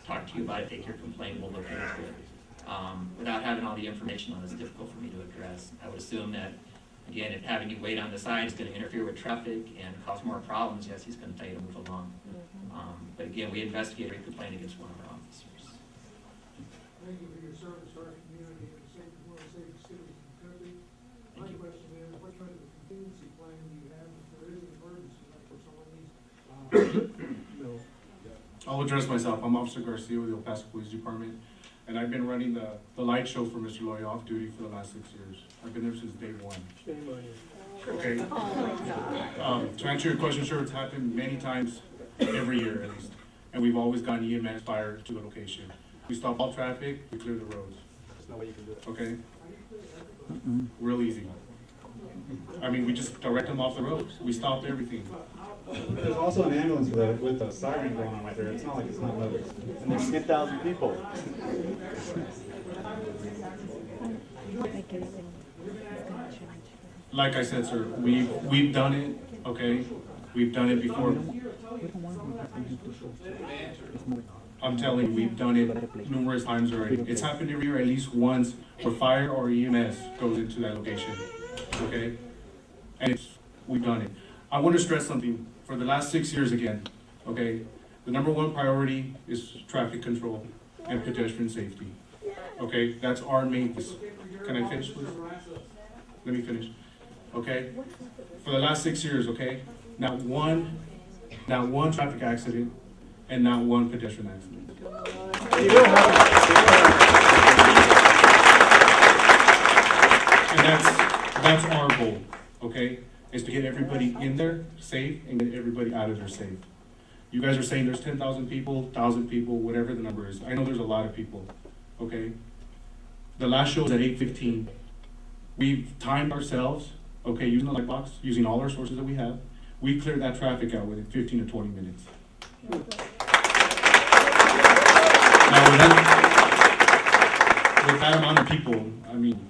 Speaker 6: talk to you about it, take your complaint, we'll look into it. Without having all the information on it, it's difficult for me to address. I would assume that, again, if having you wait on the side is gonna interfere with traffic and cause more problems, yes, he's gonna tell you to move along. But again, we investigate every complaint against one of our officers.
Speaker 15: Thank you for your service to our community and one of the safest cities in the country. My question is, what kind of a contingency plan do you have if there is an emergency, like if someone needs,
Speaker 8: I'll address myself. I'm Officer Garcia with the El Paso Police Department, and I've been running the light show for Mr. Loya off duty for the last 6 years. I've been there since day one. Okay. To answer your question, sure, it's happened many times, every year at least, and we've always gotten EMS fire to the location. We stop all traffic, we clear the roads. There's no way you can do it. Okay? Real easy. I mean, we just direct them off the roads. We stopped everything.
Speaker 5: There's also an ambulance with a siren going on right there. It's not like it's not moving. And there's 10,000 people.
Speaker 8: Like I said, sir, we've done it, okay? We've done it before. I'm telling you, we've done it numerous times already. It's happened every year at least once where fire or EMS goes into that location, okay?
Speaker 16: and we've done it. I want to stress something, for the last 6 years again, okay? The number one priority is traffic control and pedestrian safety, okay? That's our main, can I finish, please? Let me finish, okay? For the last 6 years, okay? Not one traffic accident and not one pedestrian accident. And that's our goal, okay? Is to get everybody in there safe and get everybody out of there safe. You guys are saying there's 10,000 people, 1,000 people, whatever the number is. I know there's a lot of people, okay? The last show was at 8:15. We've timed ourselves, okay, using the light box, using all our sources that we have. We cleared that traffic out within 15 to 20 minutes. Now with that amount of people, I mean,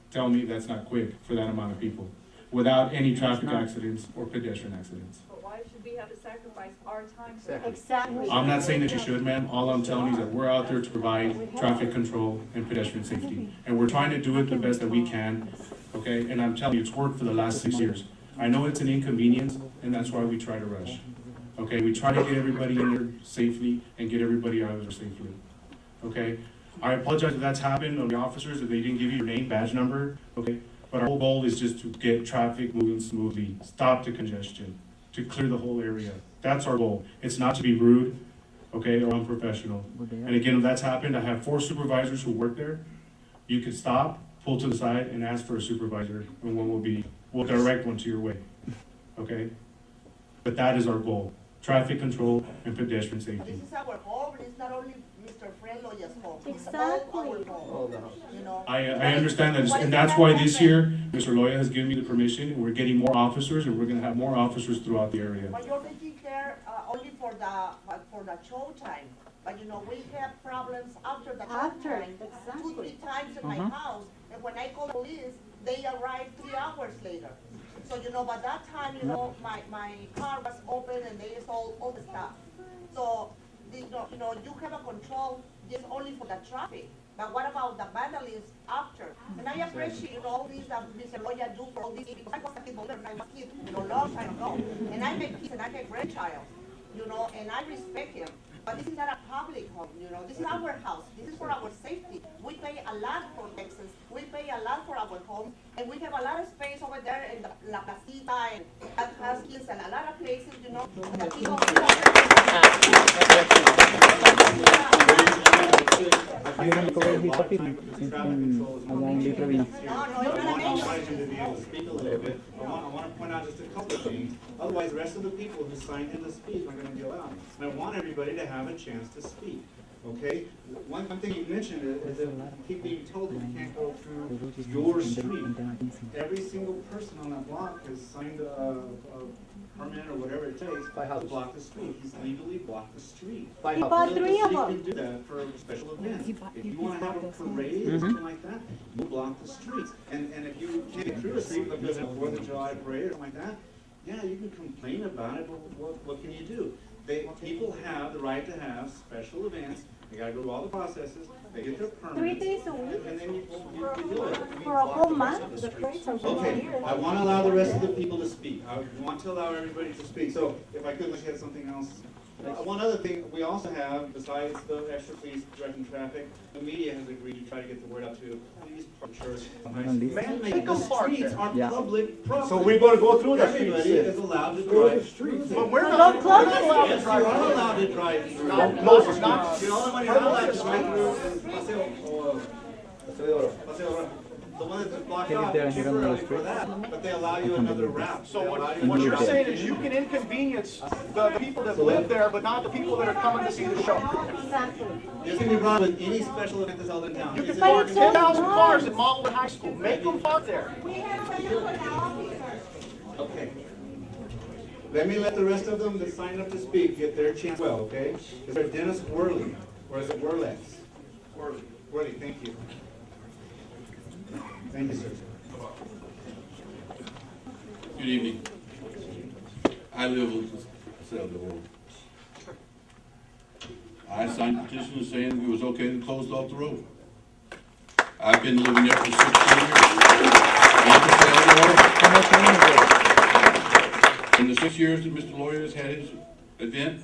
Speaker 16: tell me that's not quick for that amount of people, without any traffic accidents or pedestrian accidents.
Speaker 17: But why should we have to sacrifice our time for
Speaker 9: Exactly.
Speaker 16: I'm not saying that you should, ma'am. All I'm telling you is that we're out there to provide traffic control and pedestrian safety. And we're trying to do it the best that we can, okay? And I'm telling you, it's worked for the last 6 years. I know it's an inconvenience, and that's why we try to rush. Okay, we try to get everybody in there safely and get everybody out of there safely. Okay? I apologize if that's happened on the officers, if they didn't give you your name, badge number, okay? But our whole goal is just to get traffic moving smoothly, stop the congestion, to clear the whole area. That's our goal. It's not to be rude, okay, or unprofessional. And again, if that's happened, I have 4 supervisors who work there. You could stop, pull to the side, and ask for a supervisor, and one we'll direct one to your way, okay? But that is our goal, traffic control and pedestrian safety.
Speaker 18: This is our home, it's not only Mr. Fred Loya's home.
Speaker 9: Exactly.
Speaker 18: It's all our home, you know.
Speaker 16: I understand that, and that's why this year, Mr. Loya has given me the permission, and we're getting more officers, and we're gonna have more officers throughout the area.
Speaker 18: But you're taking care only for the show time. But you know, we have problems after the show time.
Speaker 9: Exactly.
Speaker 18: 2-3 times in my house, and when I call the police, they arrive 3 hours later. So, you know, by that time, you know, my car was open and they sold all the stuff. So, you know, you have a control just only for the traffic. But what about the vandalism after? And I appreciate, you know, all these that Mr. Loya do for all these people. I was a kid older and I was a kid, you know, long time ago. And I make kids and I make grandchild, you know, and I respect him. But this is not a public home, you know, this is our house, this is for our safety. We pay a lot for taxes, we pay a lot for our homes, and we have a lot of space over there in the La Placita and at Haskins and a lot of places, you know, that people
Speaker 3: You're gonna cover his topic allá en Little Vino.
Speaker 5: Speak a little bit. I want to point out just a couple of things. Otherwise, the rest of the people who signed in to speak are going to be allowed. And I want everybody to have a chance to speak. Okay? One thing you mentioned is that you keep being told that you can't go through your street. Every single person on that block has signed a permit or whatever it takes to block the street. He's legally blocked the street.
Speaker 9: He bought 3 of
Speaker 5: You
Speaker 9: them.
Speaker 5: can do that for special events. If you want to have a parade or something like that, you block the streets. And if you can't get through the street because of the 4th of July parade or something like that, yeah, you can complain about it, but what can you do? People have the right to have special events. They gotta go through all the processes, they get their permits.
Speaker 9: 3 days a week?
Speaker 5: And then you do it.
Speaker 9: For a whole month, the parades are
Speaker 5: Okay, I want to allow the rest of the people to speak. I want to allow everybody to speak. So if I could, let's get something else. One other thing we also have, besides the extra police directing traffic, the media has agreed to try to get the word out to police, church. Man-made, the streets are public property.
Speaker 8: So we're gonna go through the streets.
Speaker 5: Everybody is allowed to drive through them.
Speaker 8: But we're not allowed
Speaker 5: Yes,
Speaker 8: to
Speaker 5: you are
Speaker 8: drive.
Speaker 5: allowed to drive through.
Speaker 8: No, it's not.
Speaker 5: You know, the money you're not allowed to drive through is Paseo. The one that's blocked off is temporarily for that, but they allow you another route.
Speaker 8: So what you're saying is you can inconvenience the people that live there, but not the people that are coming to see the show.
Speaker 9: Exactly.
Speaker 5: This can be brought with any special event that's held in town.
Speaker 8: You can park 10,000 cars at Mallwood High School. Make them park there.
Speaker 5: Okay. Let me let the rest of them that signed up to speak get their chance well, okay? Is there Dennis Worley, or is it Worlex? Worley, thank you. Thank you, sir.
Speaker 19: Good evening. I live with the road. I signed a petition saying it was okay to close off the road. I've been living there for 16 years. In the 6 years that Mr. Loya has had his event,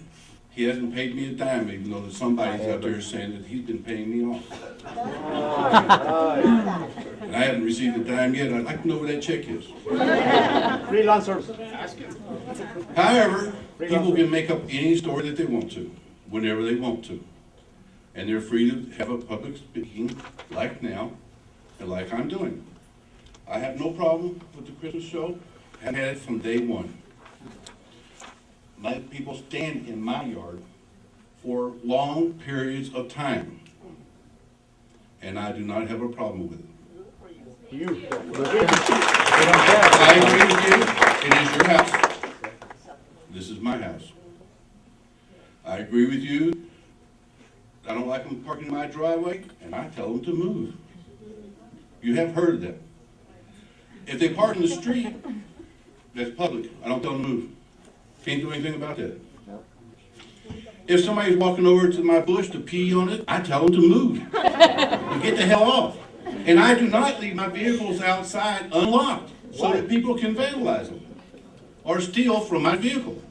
Speaker 19: he hasn't paid me a dime, even though that somebody's out there saying that he's been paying me off. And I haven't received a dime yet. I'd like to know where that check is.
Speaker 8: Freelancers.
Speaker 19: However, people can make up any story that they want to, whenever they want to. And they're free to have a public speaking like now, and like I'm doing. I have no problem with the Christmas show. I've had it from day one. Let people stand in my yard for long periods of time. And I do not have a problem with it. I agree with you. It is your house. This is my house. I agree with you. I don't like them parking in my driveway, and I tell them to move. You have heard of that. If they park in the street, that's public. I don't tell them to move. Can't do anything about that. If somebody's walking over to my bush to pee on it, I tell them to move. And get the hell off. And I do not leave my vehicles outside unlocked so that people can vandalize them or steal from my vehicle.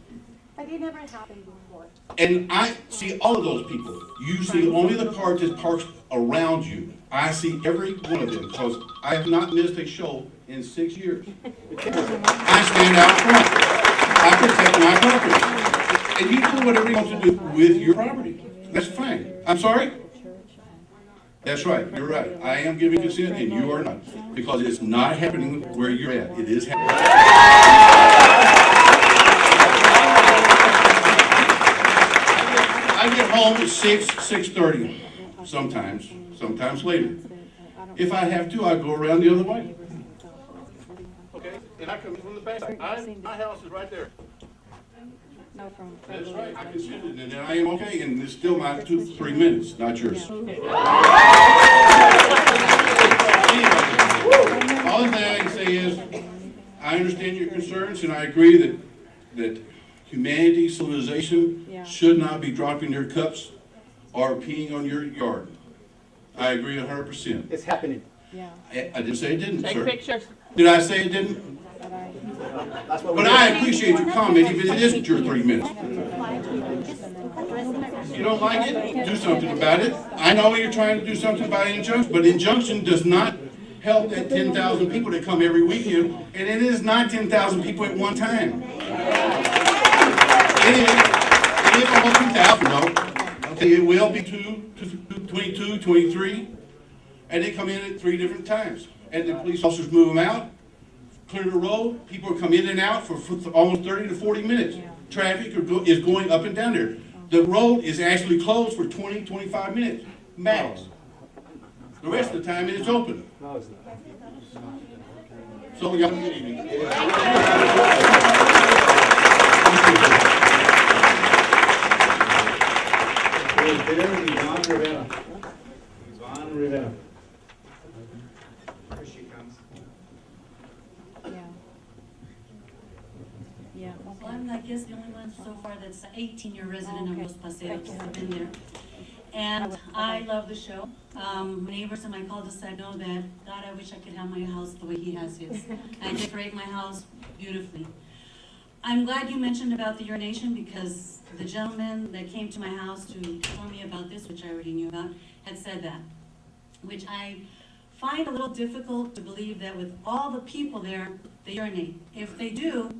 Speaker 9: But it never happened before.
Speaker 19: And I see all of those people. You see only the part that parks around you. I see every one of them because I have not missed a show in 6 years. I stand out front. I protect my property. And you do whatever you want to do with your property. That's fine. I'm sorry? That's right. You're right. I am giving consent and you are not. Because it's not happening where you're at. It is happening. I get home at 6:30. Sometimes later. If I have to, I go around the other way.
Speaker 5: Okay, and I come from the back. My house is right there.
Speaker 19: That's right. I can see it, and then I am okay, and it's still my 2-3 minutes, not yours. Anyway, all the thing I can say is, I understand your concerns, and I agree that humanity, civilization, should not be dropping their cups or peeing on your yard. I agree 100%.
Speaker 8: It's happening.
Speaker 19: I didn't say it didn't,
Speaker 17: Take
Speaker 19: sir.
Speaker 17: pictures.
Speaker 19: Did I say it didn't? But I appreciate your comment, even if it isn't your 3 minutes. You don't like it? Do something about it. I know you're trying to do something about an injunction, but injunction does not help that 10,000 people that come every weekend, and it is not 10,000 people at one time. It is almost 2,000, though. Okay, it will be 22, 23, and they come in at 3 different times. And the police officers move them out, clear the road, people come in and out for almost 30 to 40 minutes. Traffic is going up and down there. The road is actually closed for 20, 25 minutes, max. The rest of the time it is open. So y'all have a good evening.
Speaker 5: Yvonne Rivera. Here she comes.
Speaker 20: Well, I'm, I guess, the only one so far that's an 18-year resident of Los Paseos. I've been there. And I love the show. Neighbors in my cul-de-sac know that, God, I wish I could have my house the way he has his. I decorate my house beautifully. I'm glad you mentioned about the urination because the gentleman that came to my house to tell me about this, which I already knew about, had said that, which I find a little difficult to believe that with all the people there, they urinate. If they do,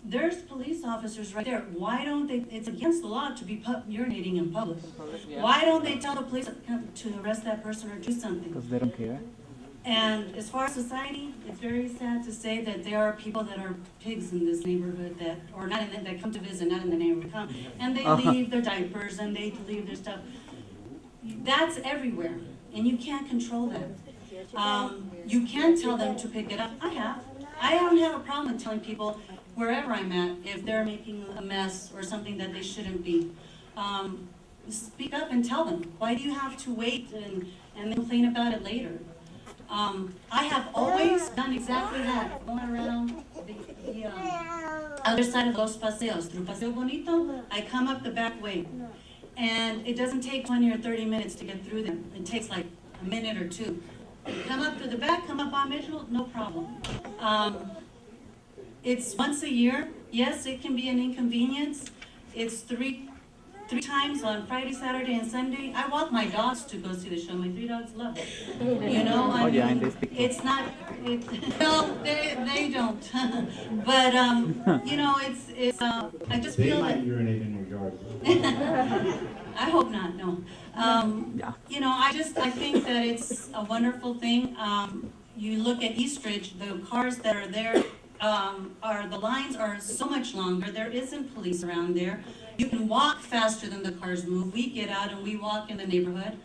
Speaker 20: there's police officers right there. Why don't they, it's against the law to be urinating in public. Why don't they tell the police to arrest that person or do something?
Speaker 3: Because they don't care.
Speaker 20: And as far as society, it's very sad to say that there are people that are pigs in this neighborhood that, or not in the, that come to visit, not in the neighborhood, come, and they leave their diapers and they leave their stuff. That's everywhere, and you can't control that. You can tell them to pick it up. I don't have a problem with telling people wherever I'm at if they're making a mess or something that they shouldn't be. Speak up and tell them. Why do you have to wait and then complain about it later? I have always done exactly that, going around the other side of Los Paseos. Through Paseo Bonito, I come up the back way. And it doesn't take 20 or 30 minutes to get through there. It takes like a minute or two. Come up to the back, come up on Mitchell, no problem. It's once a year. Yes, it can be an inconvenience. It's three times on Friday, Saturday, and Sunday. I walk my dogs to go see the show. My 3 dogs love it. You know, I mean, it's not. No, they don't. But you know, it's. I just feel
Speaker 5: They
Speaker 20: that.
Speaker 5: might urinate in your yard.
Speaker 20: I hope not. No. You know, I think that it's a wonderful thing. You look at Eastridge, the cars that are there. The lines are so much longer. There isn't police around there. You can walk faster than the cars move. We get out and we walk in the neighborhood.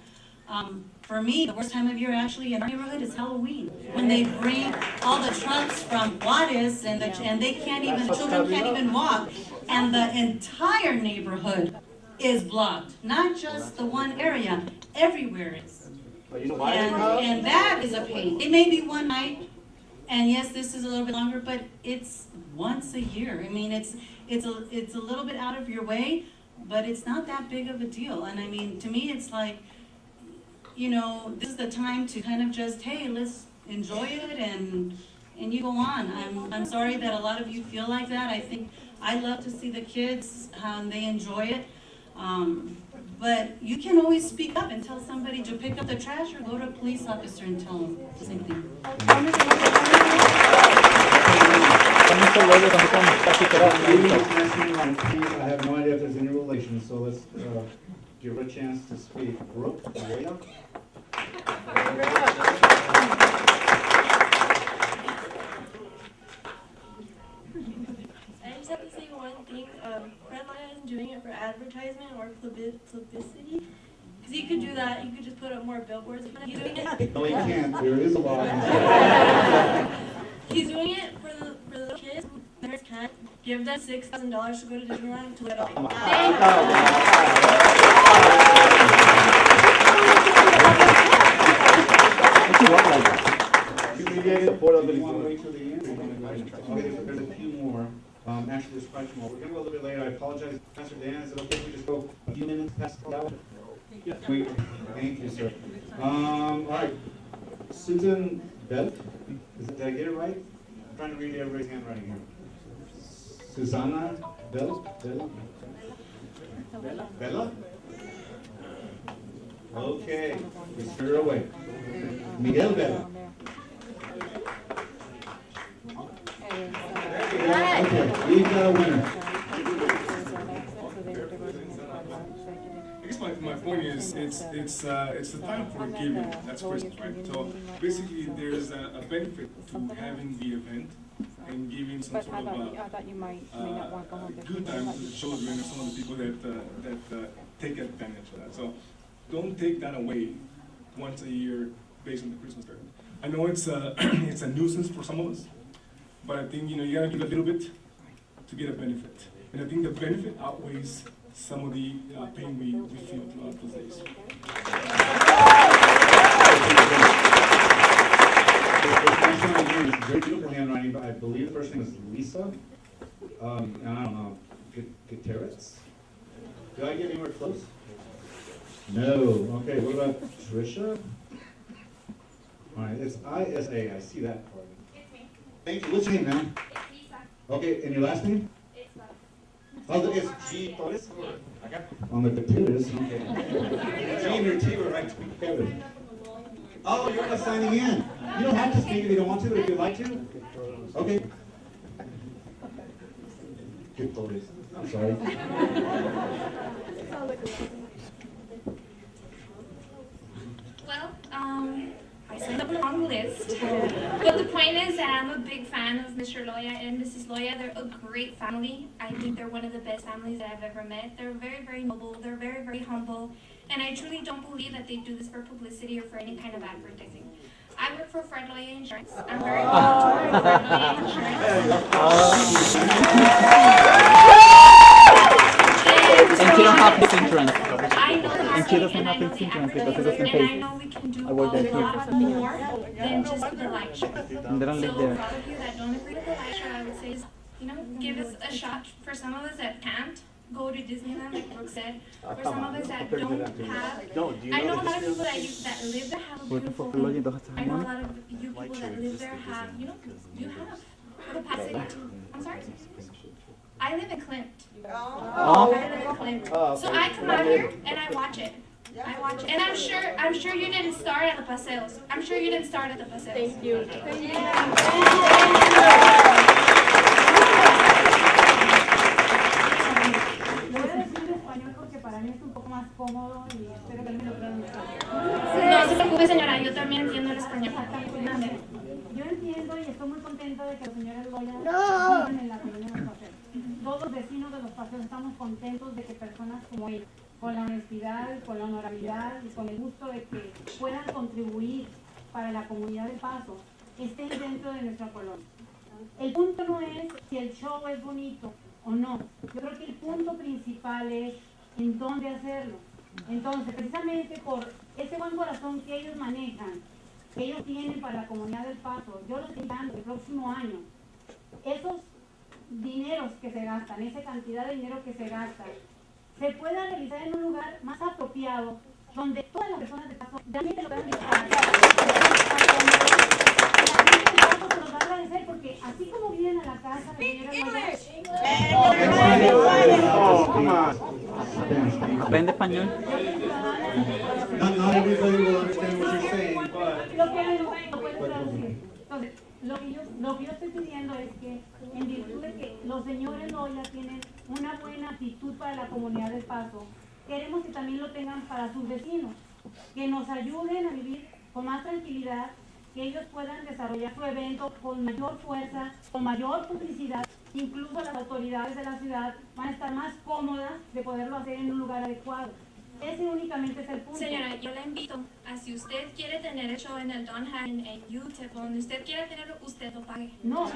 Speaker 20: For me, the worst time of year actually in our neighborhood is Halloween, when they bring all the trucks from Juarez and they can't even, the children can't even walk, and the entire neighborhood is blocked. Not just the one area, everywhere is. And that is a pain. It may be one night. And yes, this is a little bit longer, but it's once a year. I mean, it's a little bit out of your way, but it's not that big of a deal. And I mean, to me, it's like, you know, this is the time to kind of just, hey, let's enjoy it, and you go on. I'm sorry that a lot of you feel like that. I think I love to see the kids how they enjoy it. But you can always speak up and tell somebody to pick up the trash, or go to a police officer and tell them the same thing.
Speaker 5: I have no idea if there's any relation, so let's give her a chance to speak. Brooke Loya.
Speaker 21: I just have to say one thing. Fred Loya isn't doing it for advertisement or publicity. Because he could do that. He could just put up more billboards. He's doing it.
Speaker 5: No, he can't. There is a law.
Speaker 21: He's doing it for the little kids. Parents can't give them $6,000 to go to Disneyland to let them.
Speaker 5: You can get it. Want to wait till the end? Okay, there's a few more. Actually, there's quite a few more. We're going to go a little bit later. I apologize. Pastor Dan, is it okay if we just go a few minutes past the hour? Sweet. Thank you, sir. All right. Susan Bell. Did I get it right? I'm trying to read everybody's handwriting here. Susanna Bell? Bella? Okay. We stir her away. Miguel Bella. Okay, we've got a winner.
Speaker 22: I guess my point is it's the time for giving. That's Christmas, right? So basically, there's a benefit to having the event and giving some sort of a good time to the children and some of the people that take advantage of that. So don't take that away once a year based on the Christmas tree. I know it's a nuisance for some of us, but I think you gotta give a little bit to get a benefit, and I think the benefit outweighs some of the pain we feel throughout those days.
Speaker 5: Very beautiful handwriting, but I believe the first name is Lisa. And I don't know, Gutierrez? Did I get anywhere close? No. Okay, what about Trisha? All right, it's ISA. I see that part.
Speaker 23: It's me.
Speaker 5: Thank you. What's your name, ma'am?
Speaker 23: It's Lisa.
Speaker 5: Okay, and your last name?
Speaker 23: It's
Speaker 5: Oh, it's G. Torres? On the Gutierrez. Okay. G and your T were right together. Oh, you're not signing in. You don't have to speak if you don't want to, but if you'd like to. Okay. Good Torres. I'm sorry.
Speaker 23: Well, I signed up on the wrong list. But the point is that I'm a big fan of Mr. Loya and Mrs. Loya. They're a great family. I think they're one of the best families that I've ever met. They're very, very noble. They're very, very humble. And I truly don't believe that they do this for publicity or for any kind of advertising. I work for Fred Loya Insurance. I'm very proud to work for Fred Loya Insurance.
Speaker 3: And she don't have this insurance.
Speaker 23: I know
Speaker 3: And she doesn't have this insurance because it doesn't
Speaker 23: and I
Speaker 3: pay.
Speaker 23: know we can do
Speaker 3: I
Speaker 23: a
Speaker 3: work there
Speaker 23: lot
Speaker 3: too.
Speaker 23: more than just the light show.
Speaker 3: And they don't live
Speaker 23: So
Speaker 3: there.
Speaker 23: for all of you that don't agree with the light show, I would say, is, give us a shot. For some of us that can't, go to Disneyland, like Brooke said, for some of us that don't have,
Speaker 5: No, do you
Speaker 23: I know
Speaker 5: know
Speaker 23: a
Speaker 5: the
Speaker 23: lot of people
Speaker 5: history?
Speaker 23: that live there have a beautiful home. I know a lot of you people that live there have, you know, you have. For the past city, I'm sorry? I live in Clint.
Speaker 5: Oh.
Speaker 23: I live in Clint.
Speaker 5: Oh,
Speaker 23: So
Speaker 5: okay.
Speaker 23: I come out here and I watch it. I watch it. And I'm sure you didn't start at the Paseos. I'm sure you didn't start at the Paseos. Thank you.
Speaker 9: Lo voy a decir en español porque para mí es un poco más cómodo y espero que no me lo traduzcan.
Speaker 23: No se preocupe, señora, yo también entiendo el español.
Speaker 9: Yo entiendo y estoy muy contenta de que los señores Loya vivan en la colonia de los Paseos. Todos los vecinos de los Paseos estamos contentos de que personas como él, con la honestidad, con la honorabilidad y con el gusto de que puedan contribuir para la comunidad de Paso, estén dentro de nuestra colonia. El punto no es si el show es bonito o no. Yo creo que el punto principal es en dónde hacerlo. Entonces, precisamente por ese buen corazón que ellos manejan, que ellos tienen para la comunidad del Paso, yo los invito el próximo año, esos dineros que se gastan, esa cantidad de dinero que se gasta, se pueda realizar en un lugar más apropiado, donde todas las personas de Paso realmente lo puedan disfrutar. Se los va a agradecer porque así como vienen a la casa de
Speaker 3: Aprende español.
Speaker 5: Not everybody will understand what you're saying, but.
Speaker 9: Entonces, lo que yo estoy pidiendo es que, en virtud de que los señores Loya tienen una buena actitud para la comunidad del Paso, queremos que también lo tengan para sus vecinos, que nos ayuden a vivir con más tranquilidad, que ellos puedan desarrollar su evento con mayor fuerza, con mayor publicidad. Incluso las autoridades de la ciudad van a estar más cómodas de poderlo hacer en un lugar adecuado. Ese únicamente es el punto.
Speaker 23: Señora, yo la invito a si usted quiere tener el show en el Don Hagen, en UTEP, donde usted quiera tenerlo, usted lo pague.
Speaker 9: No,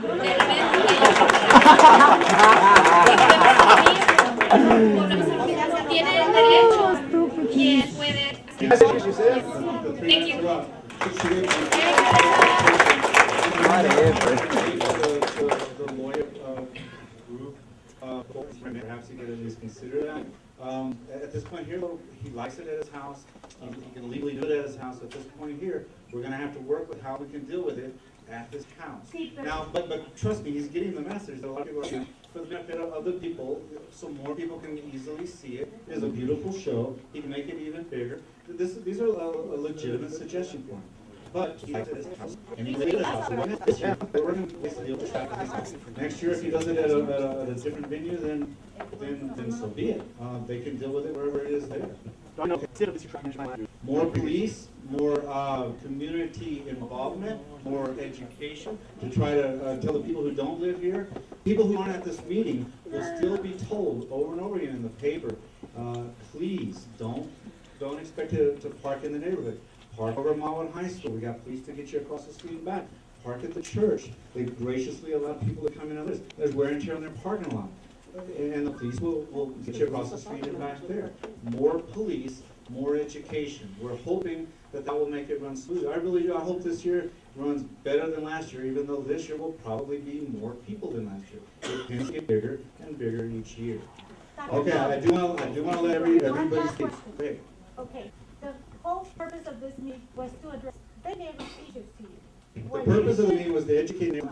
Speaker 23: tiene el derecho y él puede. Thank you.
Speaker 5: The lawyer group, perhaps you could at least consider that. At this point here, though, he likes it at his house. He can legally do it at his house. At this point here, we're going to have to work with how we can deal with it at his house. Now, but trust me, he's getting the message that a lot of people are saying, for the benefit of other people, so more people can easily see it. It's a beautiful show. He can make it even bigger. These are a legitimate suggestion for him. But he likes it at his house, and he lives at his house. We're going to deal with that at his house. Next year, if he does it at a different venue, then so be it. They can deal with it wherever it is there. More police, more community involvement, more education to try to tell the people who don't live here. People who aren't at this meeting will still be told over and over again in the paper, please don't expect to park in the neighborhood. Park over at Mawan High School. We got police to get you across the street and back. Park at the church. They graciously allow people to come in others. There's wear and tear on their parking lot. And the police will get you across the street and back there. More police, more education. We're hoping that will make it run smoothly. I really do. I hope this year runs better than last year, even though this year will probably be more people than last year. It tends to get bigger and bigger each year. Okay, I do want to let everybody speak. Okay.
Speaker 9: Okay. The whole purpose of this meeting was to address the neighbor issues to you.
Speaker 5: The purpose of the meeting was to educate them.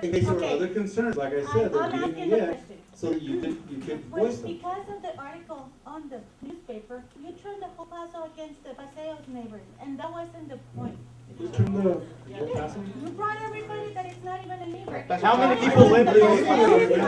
Speaker 5: In case there were other concerns, like I said, that we didn't get, so that you could voice them.
Speaker 9: Because of the article on the newspaper, you turned the whole Paso against the Paseos neighbors, and that wasn't the point.
Speaker 5: You turned the Paso?
Speaker 9: You brought everybody that it's not even a neighbor.
Speaker 5: How many people live here?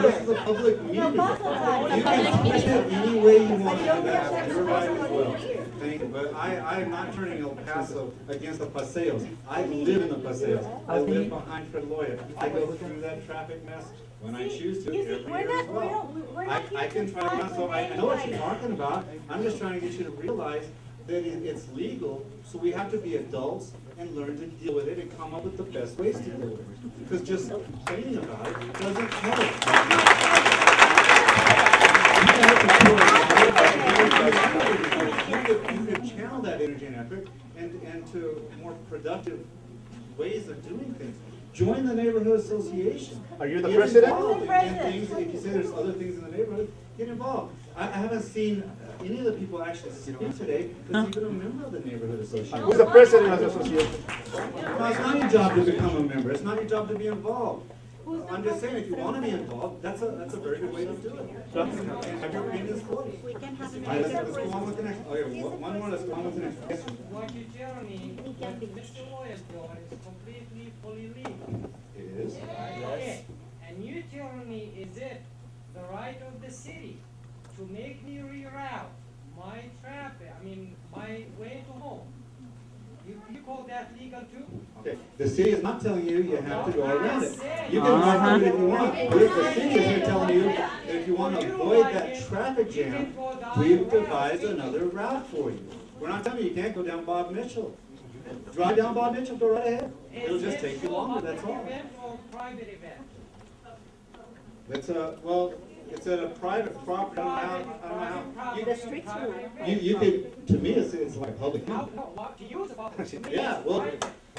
Speaker 5: This is a public meeting. You can voice it any way you want to do that. You're right as well. Thank you. But I am not turning El Paso against the Paseos. I live in the Paseos. I live behind Fred Loya. I go through that traffic mess when I choose to every year as well. I can try to, so I know what you're talking about. I'm just trying to get you to realize that it's legal, so we have to be adults and learn to deal with it and come up with the best ways to deal with it. Because just complaining about it doesn't help. You could channel that energy and effort and to more productive ways of doing things. Join the neighborhood association.
Speaker 8: Are you the
Speaker 5: Get
Speaker 8: president?
Speaker 5: involved in things. If you say there's other things in the neighborhood, get involved. I haven't seen any of the people actually speak today because even a member of the neighborhood association.
Speaker 8: Who's the president of the association?
Speaker 5: No, it's not your job to become a member. It's not your job to be involved. I'm just saying, if you want to be involved, that's a very good way to do it. And have your opinions voiced.
Speaker 9: We can have
Speaker 5: All right, let's go on with the next. Okay, one more. Let's go on with the next. Yes.
Speaker 13: What you tell me, what Mr. Loya is doing is completely fully legal.
Speaker 5: It is.
Speaker 13: Okay, and you telling me, is it the right of the city to make me reroute my traffic, my way to home? You call that legal too?
Speaker 5: Okay. The city is not telling you have to go around it. You can walk through it if you want. But if the city is here telling you that if you want to avoid that traffic jam, we've devised another route for you. We're not telling you can't go down Bob Mitchell. Drive down Bob Mitchell, go right ahead. It'll just take you longer, that's all.
Speaker 13: Event or private event?
Speaker 5: It's a private property. I don't know how.
Speaker 13: The streets are.
Speaker 5: You could, to me, it's like public.
Speaker 13: What to use about it?
Speaker 5: Yeah, well,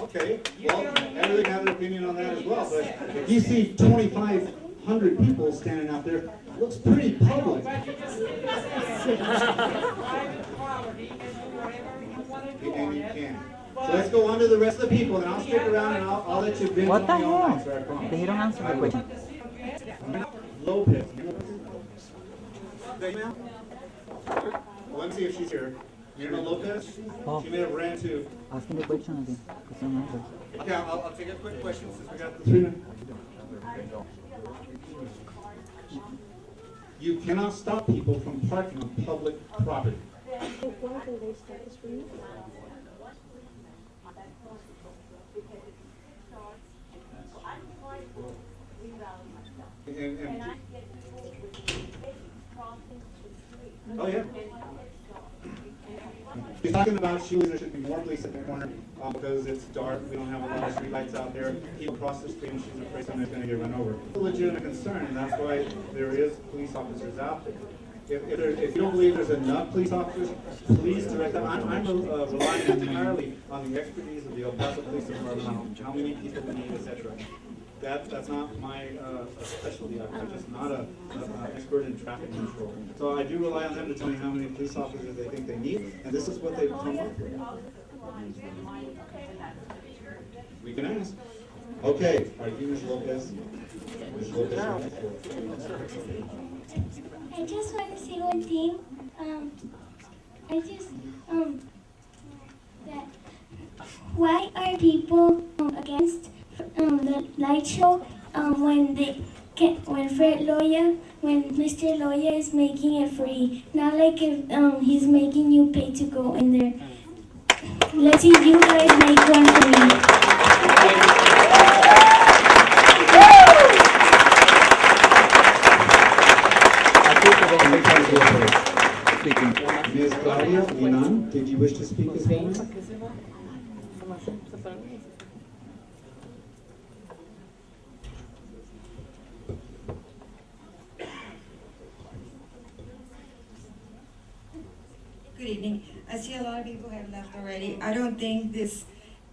Speaker 5: okay. Well, everybody has an opinion on that as well, but if you see 2,500 people standing out there, it looks pretty public.
Speaker 13: But you just need to say private property and do whatever you want to do
Speaker 5: And
Speaker 13: on
Speaker 5: you
Speaker 13: it.
Speaker 5: can. So let's go on to the rest of the people, and I'll stick around and I'll let you binge
Speaker 3: What
Speaker 5: on
Speaker 3: the
Speaker 5: me all
Speaker 3: hell?
Speaker 5: night, sir, I promise.
Speaker 3: They don't answer the question.
Speaker 5: Lopez. Well, let me see if she's here. You know Lopez?
Speaker 3: Oh.
Speaker 5: She may have ran to.
Speaker 3: Asking the question again, because I'm answering.
Speaker 5: Okay, I'll take a quick question since we got the 3 minutes. You cannot stop people from parking on public property. Oh, yeah. He's talking about shoes. There should be more police at the corner because it's dark. We don't have a lot of street lights out there. People cross the street and she's afraid someone's going to get run over. It's a legitimate concern, and that's why there is police officers out there. If you don't believe there's enough police officers, please direct them. I'm relying entirely on the expertise of the El Paso Police Department on how many people we need, etc. That's not my specialty. I'm just not an expert in traffic control. So I do rely on them to tell me how many police officers they think they need, and this is what they've come up with. We can ask. Okay, all right, Ms. Lopez. Ms. Lopez.
Speaker 23: I just want to say one thing. That why are people against the light show when Fred Loya, when Mr. Loya is making it free, not like if he's making you pay to go in there. Let's see you guys make one for me.
Speaker 5: Ms. Claudia Inan, did you wish to speak this morning?
Speaker 1: Good evening. I see a lot of people have left already. I don't think this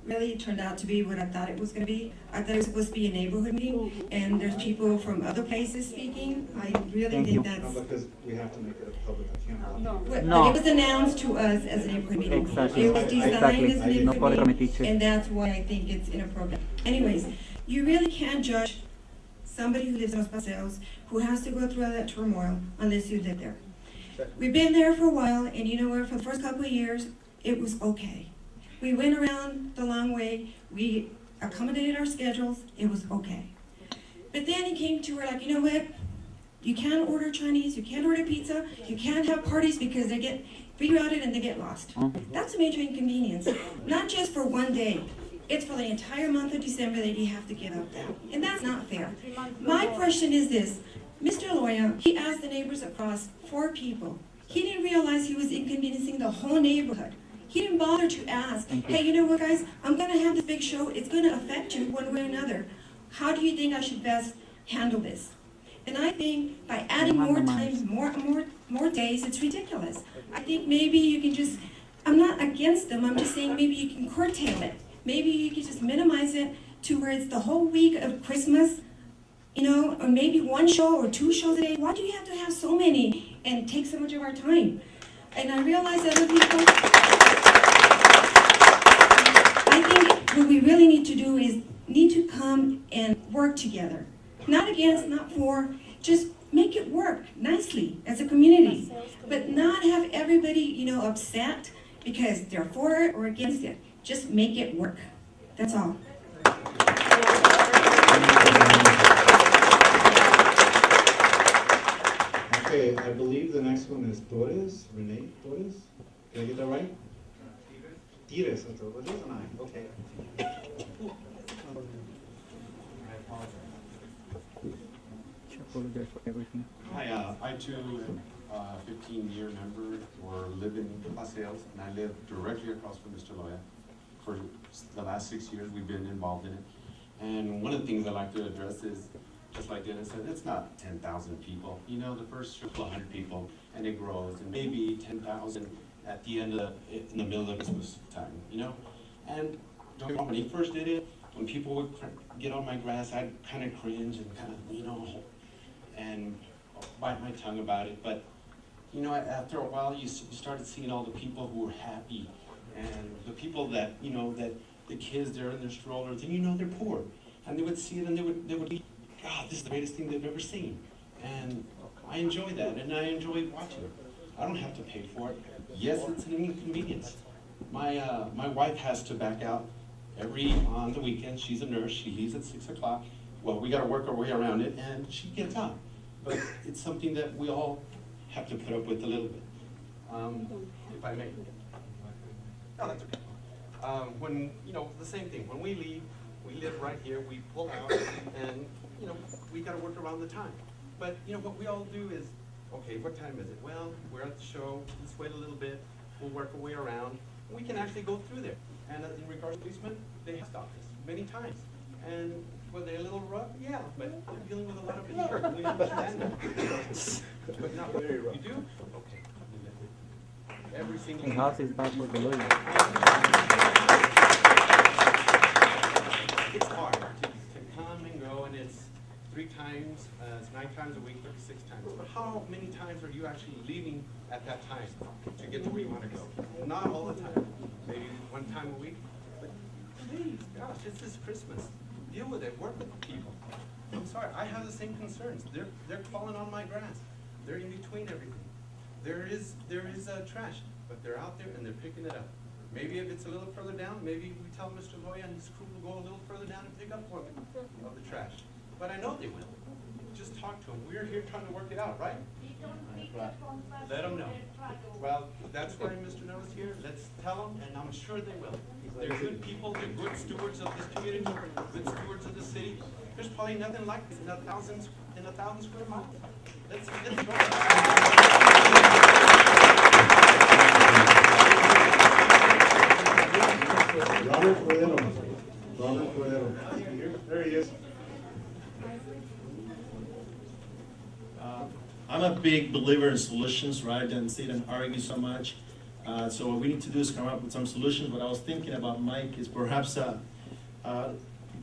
Speaker 1: really turned out to be what I thought it was going to be. I thought it was supposed to be a neighborhood meeting, and there's people from other places speaking. I really think that's...
Speaker 5: No, because we have to make it a public account.
Speaker 1: But it was announced to us as a neighborhood meeting.
Speaker 3: Exactly.
Speaker 1: It was designed as a neighborhood meeting,
Speaker 3: Exactly.
Speaker 1: and that's why I think it's inappropriate. Anyways, you really can't judge somebody who lives in Los Paseos, who has to go through all that turmoil, unless you live there. We've been there for a while, and you know what, for the first couple of years, it was okay. We went around the long way, we accommodated our schedules, it was okay. But then it came to where, like, you know what, you can't order Chinese, you can't order pizza, you can't have parties because they get rerouted and they get lost. That's a major inconvenience, not just for one day. It's for the entire month of December that you have to give up that, and that's not fair. My question is this. Mr. Loya, he asked the neighbors across 4 people. He didn't realize he was inconveniencing the whole neighborhood. He didn't bother to ask, hey, you know what, guys, I'm going to have this big show. It's going to affect you one way or another. How do you think I should best handle this? And I think by adding more times, more days, it's ridiculous. I think maybe you can I'm not against them, I'm just saying maybe you can curtail it. Maybe you can just minimize it to where it's the whole week of Christmas, you know, or maybe one show or 2 shows a day. Why do you have to have so many and take so much of our time? And I realize other people, I think what we really need to do is need to come and work together. Not against, not for, just make it work nicely as a community. But not have everybody, you know, upset because they're for it or against it. Just make it work. That's all.
Speaker 5: Okay, I believe the next one is Torres, Renee Torres. Did I get that right? Tires, what is an I? Okay.
Speaker 3: Apologize for everything.
Speaker 7: Hi, I too am a 15-year member or live in Paseos, and I live directly across from Mr. Loya. For the last 6 years, we've been involved in it. And one of the things I like to address is, just like Dennis said, it's not 10,000 people. You know, the first 100 people, and it grows, and maybe 10,000 at the end of in the middle of Christmas time, you know? And don't get me wrong, when he first did it, when people would get on my grass, I'd kind of cringe and kind of, you know, and bite my tongue about it. But, you know, after a while, you started seeing all the people who were happy, and the people that, you know, that the kids, they're in their strollers, and you know, they're poor. And they would see it, and they would be, God, this is the greatest thing they've ever seen. And I enjoy that, and I enjoy watching it. I don't have to pay for it. Yes, it's an inconvenience. My wife has to back out on the weekend. She's a nurse. She leaves at 6 o'clock. Well, we got to work our way around it, and she gets out. But it's something that we all have to put up with a little bit. If I may. No, that's okay. When, you know, the same thing. When we leave, we live right here. We pull out, and, you know, we got to work around the time. But, you know, what we all do is, okay, what time is it? Well, we're at the show. Let's wait a little bit. We'll work our way around. We can actually go through there. And in regards to policemen, they have stopped us many times. And were they a little rough? Yeah, but they're dealing with a lot of people. We understand that. But not very rough. You do? Okay. Every single
Speaker 3: house is Paso de Loya.
Speaker 7: It's hard to come and go, and it's 3 times, it's 9 times a week, 36 times. But how many times are you actually leaving at that time to get to where you want to go? Not all the time. Maybe 1 time a week. But please, gosh, it's this Christmas. Deal with it. Work with the people. I'm sorry, I have the same concerns. They're falling on my grass. They're in between everything. There is trash, but they're out there and they're picking it up. Maybe if it's a little further down, maybe we tell Mr. Loya and his crew will go a little further down and pick up more of the trash. But I know they will. Just talk to them. We're here trying to work it out, right? Let them know. Well, that's why Mr. Noah's here. Let's tell them, and I'm sure they will. They're good people. They're good stewards of this community. Good stewards of the city. There's probably nothing like this in 1,000 square miles. Let's go.
Speaker 5: Robert Cordero. Robert Cordero. There he is.
Speaker 10: I'm a big believer in solutions rather than sit and argue so much. So what we need to do is come up with some solutions. What I was thinking about, Mike, is perhaps the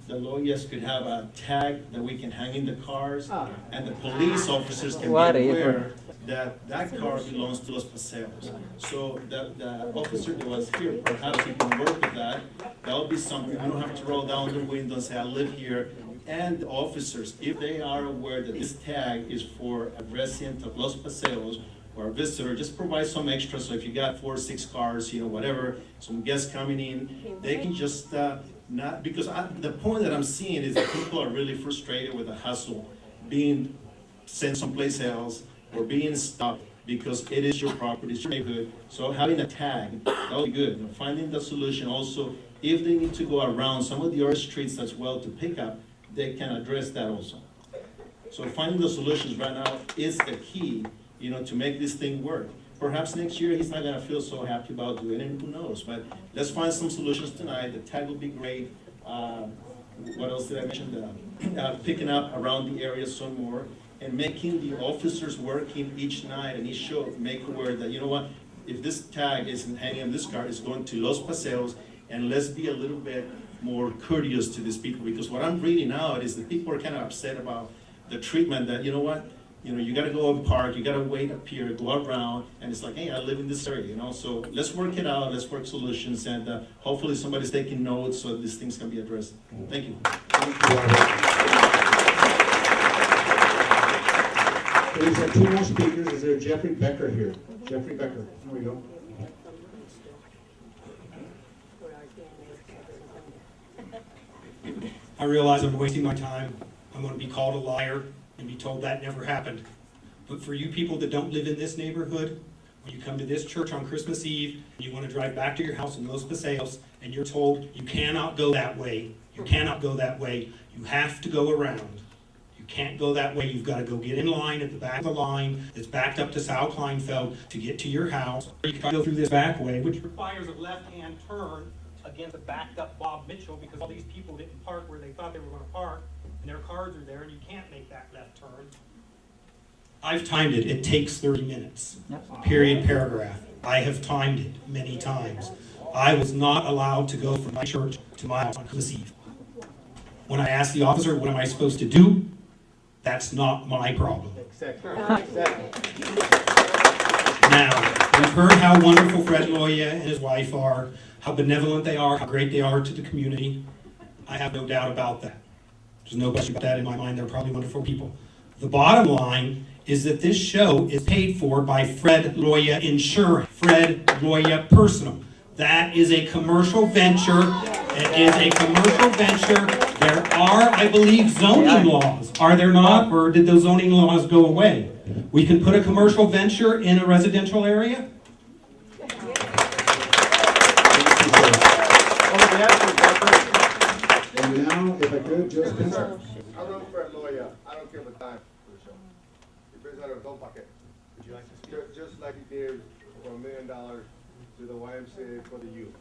Speaker 10: lawyers could have a tag that we can hang in the cars, and the police officers can be aware that that car belongs to Los Paseos. So the officer that was here, perhaps he can work with that. That would be something. We don't have to roll down the window and say, I live here. And the officers, if they are aware that this tag is for a resident of Los Paseos or a visitor, just provide some extra. So if you got 4 or 6 cars, you know, whatever, some guests coming in, they can just not, because the point that I'm seeing is that people are really frustrated with the hustle, being sent someplace else or being stopped because it is your property, it's your neighborhood. So having a tag, that would be good. And finding the solution also, if they need to go around some of the other streets as well to pick up, they can address that also. So finding the solutions right now is the key, you know, to make this thing work. Perhaps next year he's not gonna feel so happy about doing it, who knows? But let's find some solutions tonight. The tag will be great. What else did I mention? Picking up around the area some more, and making the officers working each night and each show make aware that, you know what, if this tag isn't hanging on this car, it's going to Los Paseos, and let's be a little bit more courteous to these people, because what I'm reading out is that people are kind of upset about the treatment that, you know what, you gotta go and park, you gotta wait up here, go around, and it's like, hey, I live in this area, so let's work it out, let's work solutions, and hopefully somebody's taking notes so these things can be addressed. Thank you.
Speaker 8: We have 2 more speakers. Is there Jeffrey Becker here? Jeffrey Becker, there we go.
Speaker 2: I realize I'm wasting my time. I'm going to be called a liar and be told that never happened. But for you people that don't live in this neighborhood, when you come to this church on Christmas Eve, and you want to drive back to your house in Los Paseos, and you're told you cannot go that way, you cannot go that way, you have to go around. You can't go that way. You've got to go get in line at the back of the line that's backed up to Sal Kleinfeld to get to your house. Or you can go through this back way, which
Speaker 14: Requires a left-hand turn against a backed-up Bob Mitchell because all these people didn't park where they thought they were going to park, and their cars are there, and you can't make that left turn.
Speaker 2: I've timed it. It takes 30 minutes. Period, paragraph. I have timed it many times. I was not allowed to go from my church to my house on Christmas Eve. When I asked the officer, what am I supposed to do? That's not my problem. Now, we've heard how wonderful Fred Loya and his wife are, how benevolent they are, how great they are to the community. I have no doubt about that. There's no question about that in my mind. They're probably wonderful people. The bottom line is that this show is paid for by Fred Loya Insurance, Fred Loya Personal. That is a commercial venture. It is a commercial venture. There are, I believe, zoning laws. Are there not? Or did those zoning laws go away? We can put a commercial venture in a residential area?
Speaker 8: And now, if I could, just Spencer.
Speaker 4: I run Fred Loya. I don't care the time for the show. It brings out a don't bucket. Would you like to speak? Just like he gave for $1 million to the YMCA for the youth.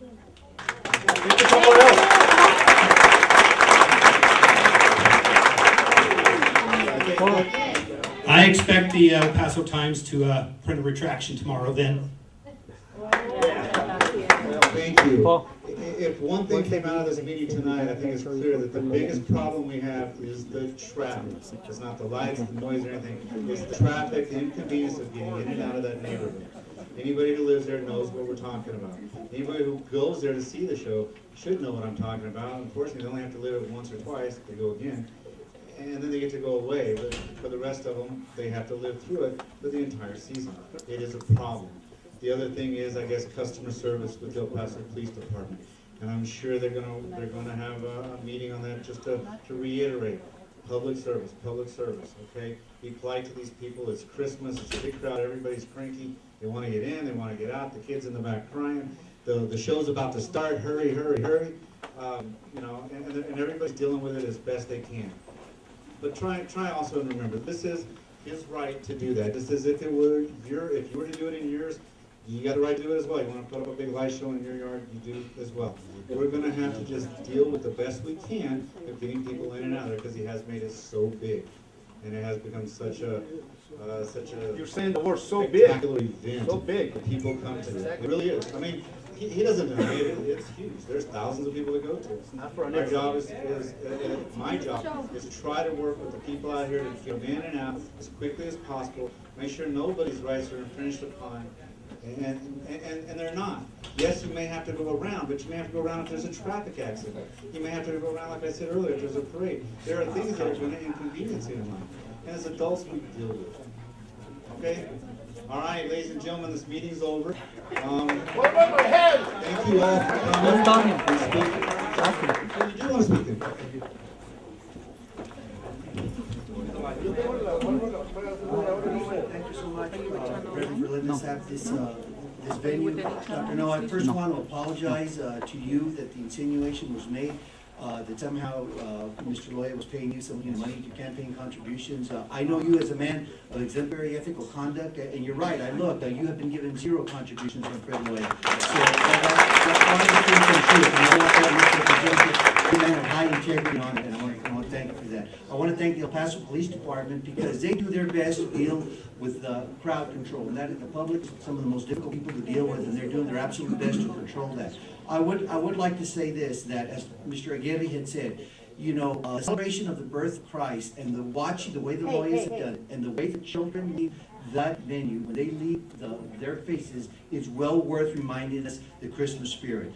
Speaker 2: I expect the Paso Times to print a retraction tomorrow then.
Speaker 8: Thank you. If one thing came out of this meeting tonight, I think it's clear that the biggest problem we have is the traffic. It's not the lights, the noise, or anything. It's the traffic, the inconvenience of getting in and out of that neighborhood. Anybody who lives there knows what we're talking about. Anybody who goes there to see the show should know what I'm talking about. Unfortunately, they only have to live it once or twice. They go again. And then they get to go away. But for the rest of them, they have to live through it for the entire season. It is a problem. The other thing is, I guess, customer service with the El Paso Police Department. And I'm sure they're gonna have a meeting on that just to reiterate. Public service, okay? Be polite to these people. It's Christmas, it's a big crowd, everybody's cranky. They want to get in, they want to get out, the kids in the back crying. The show's about to start, hurry, hurry, hurry. And everybody's dealing with it as best they can. But try also to remember, this is his right to do that. Just as if you were to do it in yours, you got a right to do it as well. You want to put up a big light show in your yard, you do as well. We're going to have to just deal with the best we can of getting people in and out there because he has made it so big. And it has become such a
Speaker 4: You're saying the word so big.
Speaker 8: Spectacular event.
Speaker 4: So big.
Speaker 8: That people come to. It really is. I mean, he doesn't know it. It's huge. There's thousands of people that go to it. My job my job is to try to work with the people out here to get in and out as quickly as possible. Make sure nobody's rights are infringed upon. And they're not. Yes, you may have to go around, but you may have to go around if there's a traffic accident. You may have to go around, like I said earlier, if there's a parade. There are things that are going to inconvenience you in life. And as adults, we deal with it. Okay? All right, ladies and gentlemen, this meeting's over. Thank you all for coming and speaking. You do want to speak?
Speaker 11: Thank you so much, Reverend, for letting us have this venue. Dr. No, I first want to apologize to you that the insinuation was made that somehow Mr. Loya was paying you some money to campaign contributions. I know you as a man of exemplary ethical conduct, and you're right. I looked. You have been given 0 contributions from Fred Loya. So that's one of the things I'm sure. And I want that misrepresented. You're a man of high integrity on it, and I want to thank you. for that. I want to thank the El Paso Police Department because they do their best to deal with crowd control. And that is the public, some of the most difficult people to deal with, and they're doing their absolute best to control that. I would like to say this, that as Mr. Aguirre had said, you know, celebration of the birth of Christ and the way the lawyers have done it, and the way the children leave that venue, when they leave their faces, is well worth reminding us the Christmas spirit.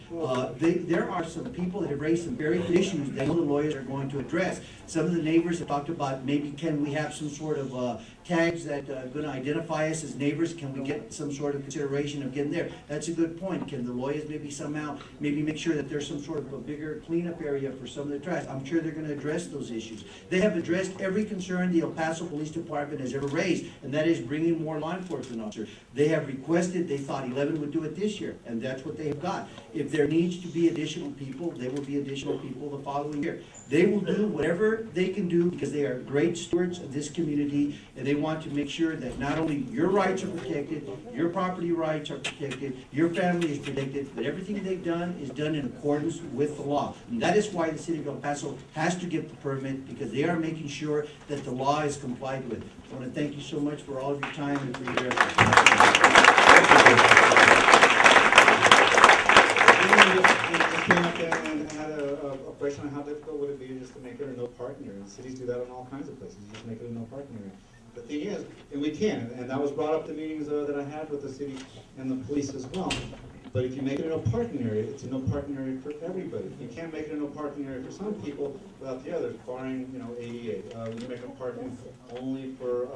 Speaker 11: There are some people that have raised some very good issues that the lawyers are going to address. Some of the neighbors have talked about maybe can we have some sort of tags that are going to identify us as neighbors? Can we get some sort of consideration of getting there? That's a good point. Can the lawyers maybe somehow make sure that there's some sort of a bigger cleanup area for some of the trash? I'm sure they're going to address those issues. They have addressed every concern the El Paso Police Department has ever raised, and that is bringing more law enforcement officers. They have requested, they thought 11 would do it this year, and that's what they have got. If there needs to be additional people, there will be additional people the following year. They will do whatever they can do because they are great stewards of this community, and they want to make sure that not only your rights are protected, your property rights are protected, your family is protected, but everything they've done is done in accordance with the law. And that is why the city of El Paso has to get the permit, because they are making sure that the law is complied with. I want to thank you so much for all of your time and for your efforts.
Speaker 5: Came up and had a question on how difficult would it be just to make it a no parking area. Cities do that in all kinds of places, just make it a no parking area. The thing is, and we can, and that was brought up the meetings that I had with the city and the police as well. But if you make it a no parking area, it's a no parking area for everybody. You can't make it a no parking area for some people without the others, barring, ADA. You make a parking only for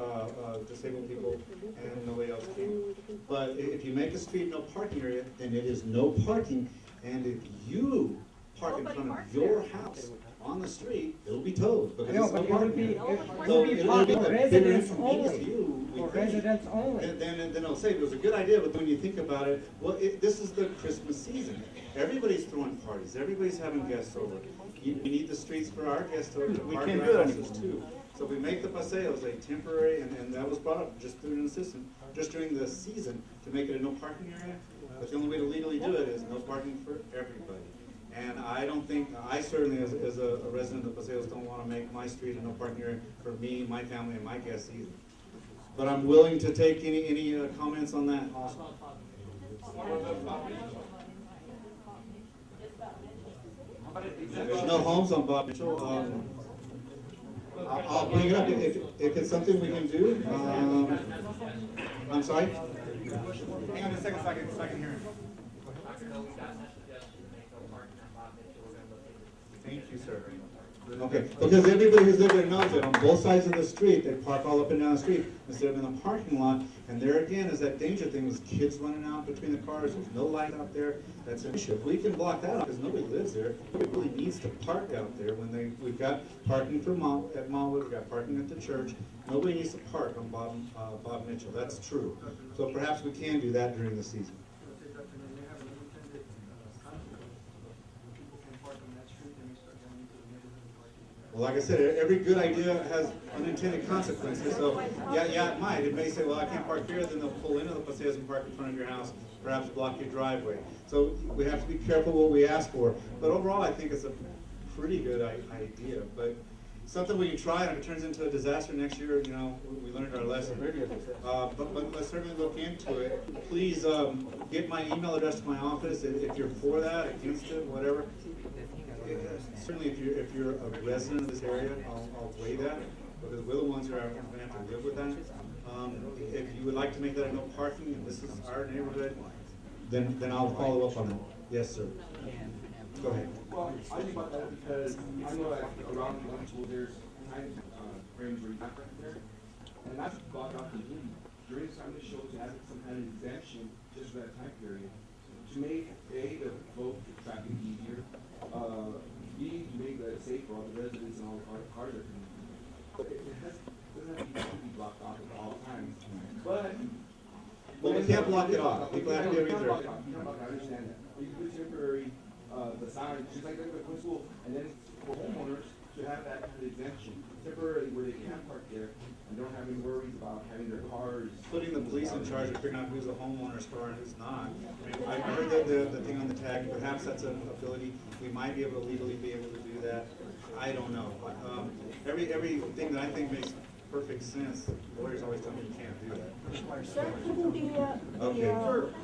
Speaker 5: disabled people and nobody else can. But if you make a street no parking area, then it is no parking. And if you park in front of your house on the street, it'll be towed because it's no parking. So it'll be a bigger inconvenience to you. For residents only. Then they'll say it was a good idea, but when you think about it, well, this is the Christmas season. Everybody's throwing parties. Everybody's having guests over. We need the streets for our guests to park in our houses too. So we make the Paseos a temporary, and that was brought up just during the season to make it a no parking area. But the only way to legally do it is no parking for everybody. And I don't think, I certainly as a resident of Paseos don't want to make my street a no parking area for me, my family, and my guests either. But I'm willing to take any comments on that also. There's no homes on Bob Mitchell. I'll bring it up if it's something we can do. I'm sorry? Hang on a second so I can hear him. Thank you, sir. Okay, because everybody who's living there knows that on both sides of the street, they park all up and down the street instead of in the parking lot. And there again is that danger thing with kids running out between the cars. There's no light out there. That's an issue. If we can block that out, because nobody lives there, nobody really needs to park out there. We've got parking for at Malwood, we've got parking at the church. Nobody needs to park on Bob Mitchell. That's true. So perhaps we can do that during the season. Well, like I said, every good idea has unintended consequences. So, yeah, it might. It may say, well, I can't park here, then they'll pull into the Paseos and park in front of your house, perhaps block your driveway. So we have to be careful what we ask for. But overall, I think it's a pretty good idea. But something we can try, and if it turns into a disaster next year, we learned our lesson. But let's certainly look into it. Please get my email address to my office if you're for that, against it, whatever. Certainly, if you're a resident of this area, I'll weigh that, because we're the ones who are going to have to live with that. If you would like to make that a no parking, and this is our neighborhood, then I'll follow up on it. Yes, sir. Go ahead.
Speaker 6: Well, I think about that because I know that around the school there's frames where you have right there, and that's blocked off completely. During the time of the show, to have some kind of exemption just for that time period, to make the vote for traffic easier. B, to make that safe for all the residents and all the cars that come in. But it doesn't have to be blocked off at all times. But
Speaker 5: we can't block it off. People have to be reserved.
Speaker 6: I understand that. You can do temporary the sign, just like the school, and then for homeowners to have that kind of exemption temporarily where they can park there, and don't have any worries about having their cars.
Speaker 5: Putting the police in charge of figuring out who's a homeowner's car and who's not. I heard the thing on the tag, perhaps that's an ability, we might be able to legally be able to do that. I don't know. Everything that I think makes perfect sense, lawyers always tell me you can't do that.
Speaker 12: Sir, couldn't the
Speaker 5: Okay.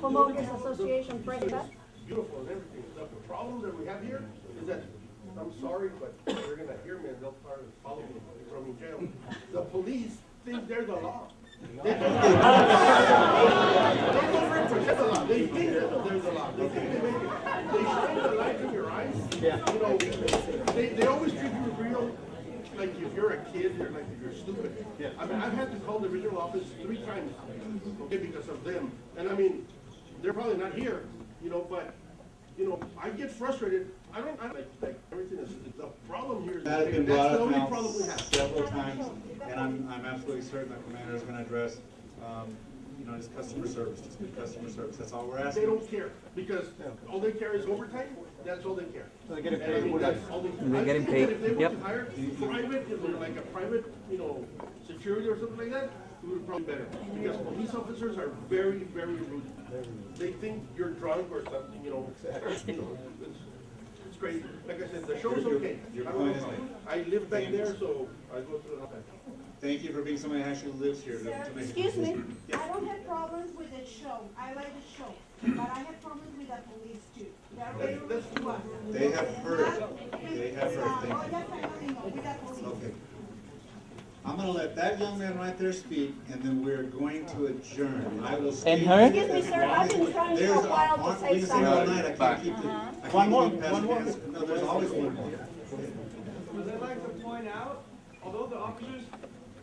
Speaker 12: homeowners association break that?
Speaker 4: Beautiful and everything. The problem that we have here is that, I'm sorry, but they're gonna hear me and they'll start following me from jail. The police think they're the law. They think they're the law. They think they're the law. They think they make it. They shine the light in your eyes. Yeah. You know, they always treat you real, like if you're a kid, you're stupid. Yeah. I mean, I've had to call the regional office 3 times, okay, because of them. And I mean, they're probably not here, you know, but, you know, I get frustrated. I like everything is, the problem here is
Speaker 5: That has been
Speaker 4: that's
Speaker 5: brought
Speaker 4: the
Speaker 5: up
Speaker 4: only
Speaker 5: now
Speaker 4: problem we have.
Speaker 5: several times, and I'm absolutely certain the commander is going to address, you know, his customer service, just good customer service. That's all we're asking.
Speaker 4: They don't care, because all they care is overtime. That's all they care.
Speaker 3: So they're getting
Speaker 4: And I mean,
Speaker 3: paid.
Speaker 4: that's all they care.
Speaker 3: They're getting
Speaker 4: I think that
Speaker 3: paid.
Speaker 4: if they were
Speaker 3: Yep.
Speaker 4: to hire private, like a private, you know, security or something like that, it would probably be better. Because police officers are very, very rude. They think you're drunk or something, you know. It's crazy. Like I said, the show's okay. I live back there, so I go through it all the time.
Speaker 5: Thank you for being somebody who actually lives here to make it.
Speaker 12: Excuse me, I don't have problems with the show. I like the show, but I have problems with the police too. They're very rude to us.
Speaker 5: They have heard. They have heard.
Speaker 12: Thank you.
Speaker 5: Okay. I'm going to let that young man right there speak, and then we're going to adjourn. I will stay.
Speaker 3: And her?
Speaker 12: Excuse me, sir, I've been trying for a while to say
Speaker 5: We can say all night. I
Speaker 12: something.
Speaker 5: can't keep it.
Speaker 3: One more.
Speaker 5: No, there's always one more.
Speaker 15: Would I like to point out, although the officers,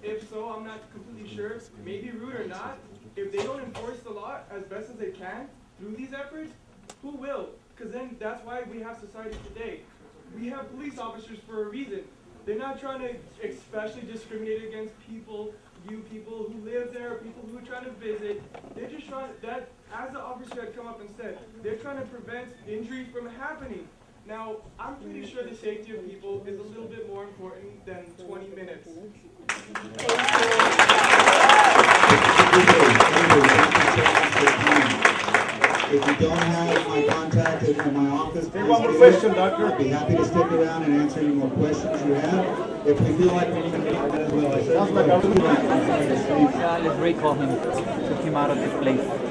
Speaker 15: if so, I'm not completely sure, may be rude or not, if they don't enforce the law as best as they can through these efforts, who will? Because then that's why we have society today. We have police officers for a reason. They're not trying to especially discriminate against people who live there, people who are trying to visit. They're just trying that, as the officer had come up and said, they're trying to prevent injuries from happening. Now, I'm pretty sure the safety of people is a little bit more important than 20 minutes.
Speaker 5: If you don't have my contact in my office,
Speaker 3: Hey, one more question, Doctor.
Speaker 5: I'd be happy to stick around and answer any more questions you have. If we feel like we need to meet as well, I
Speaker 3: Let's recall him. Took him out of this place.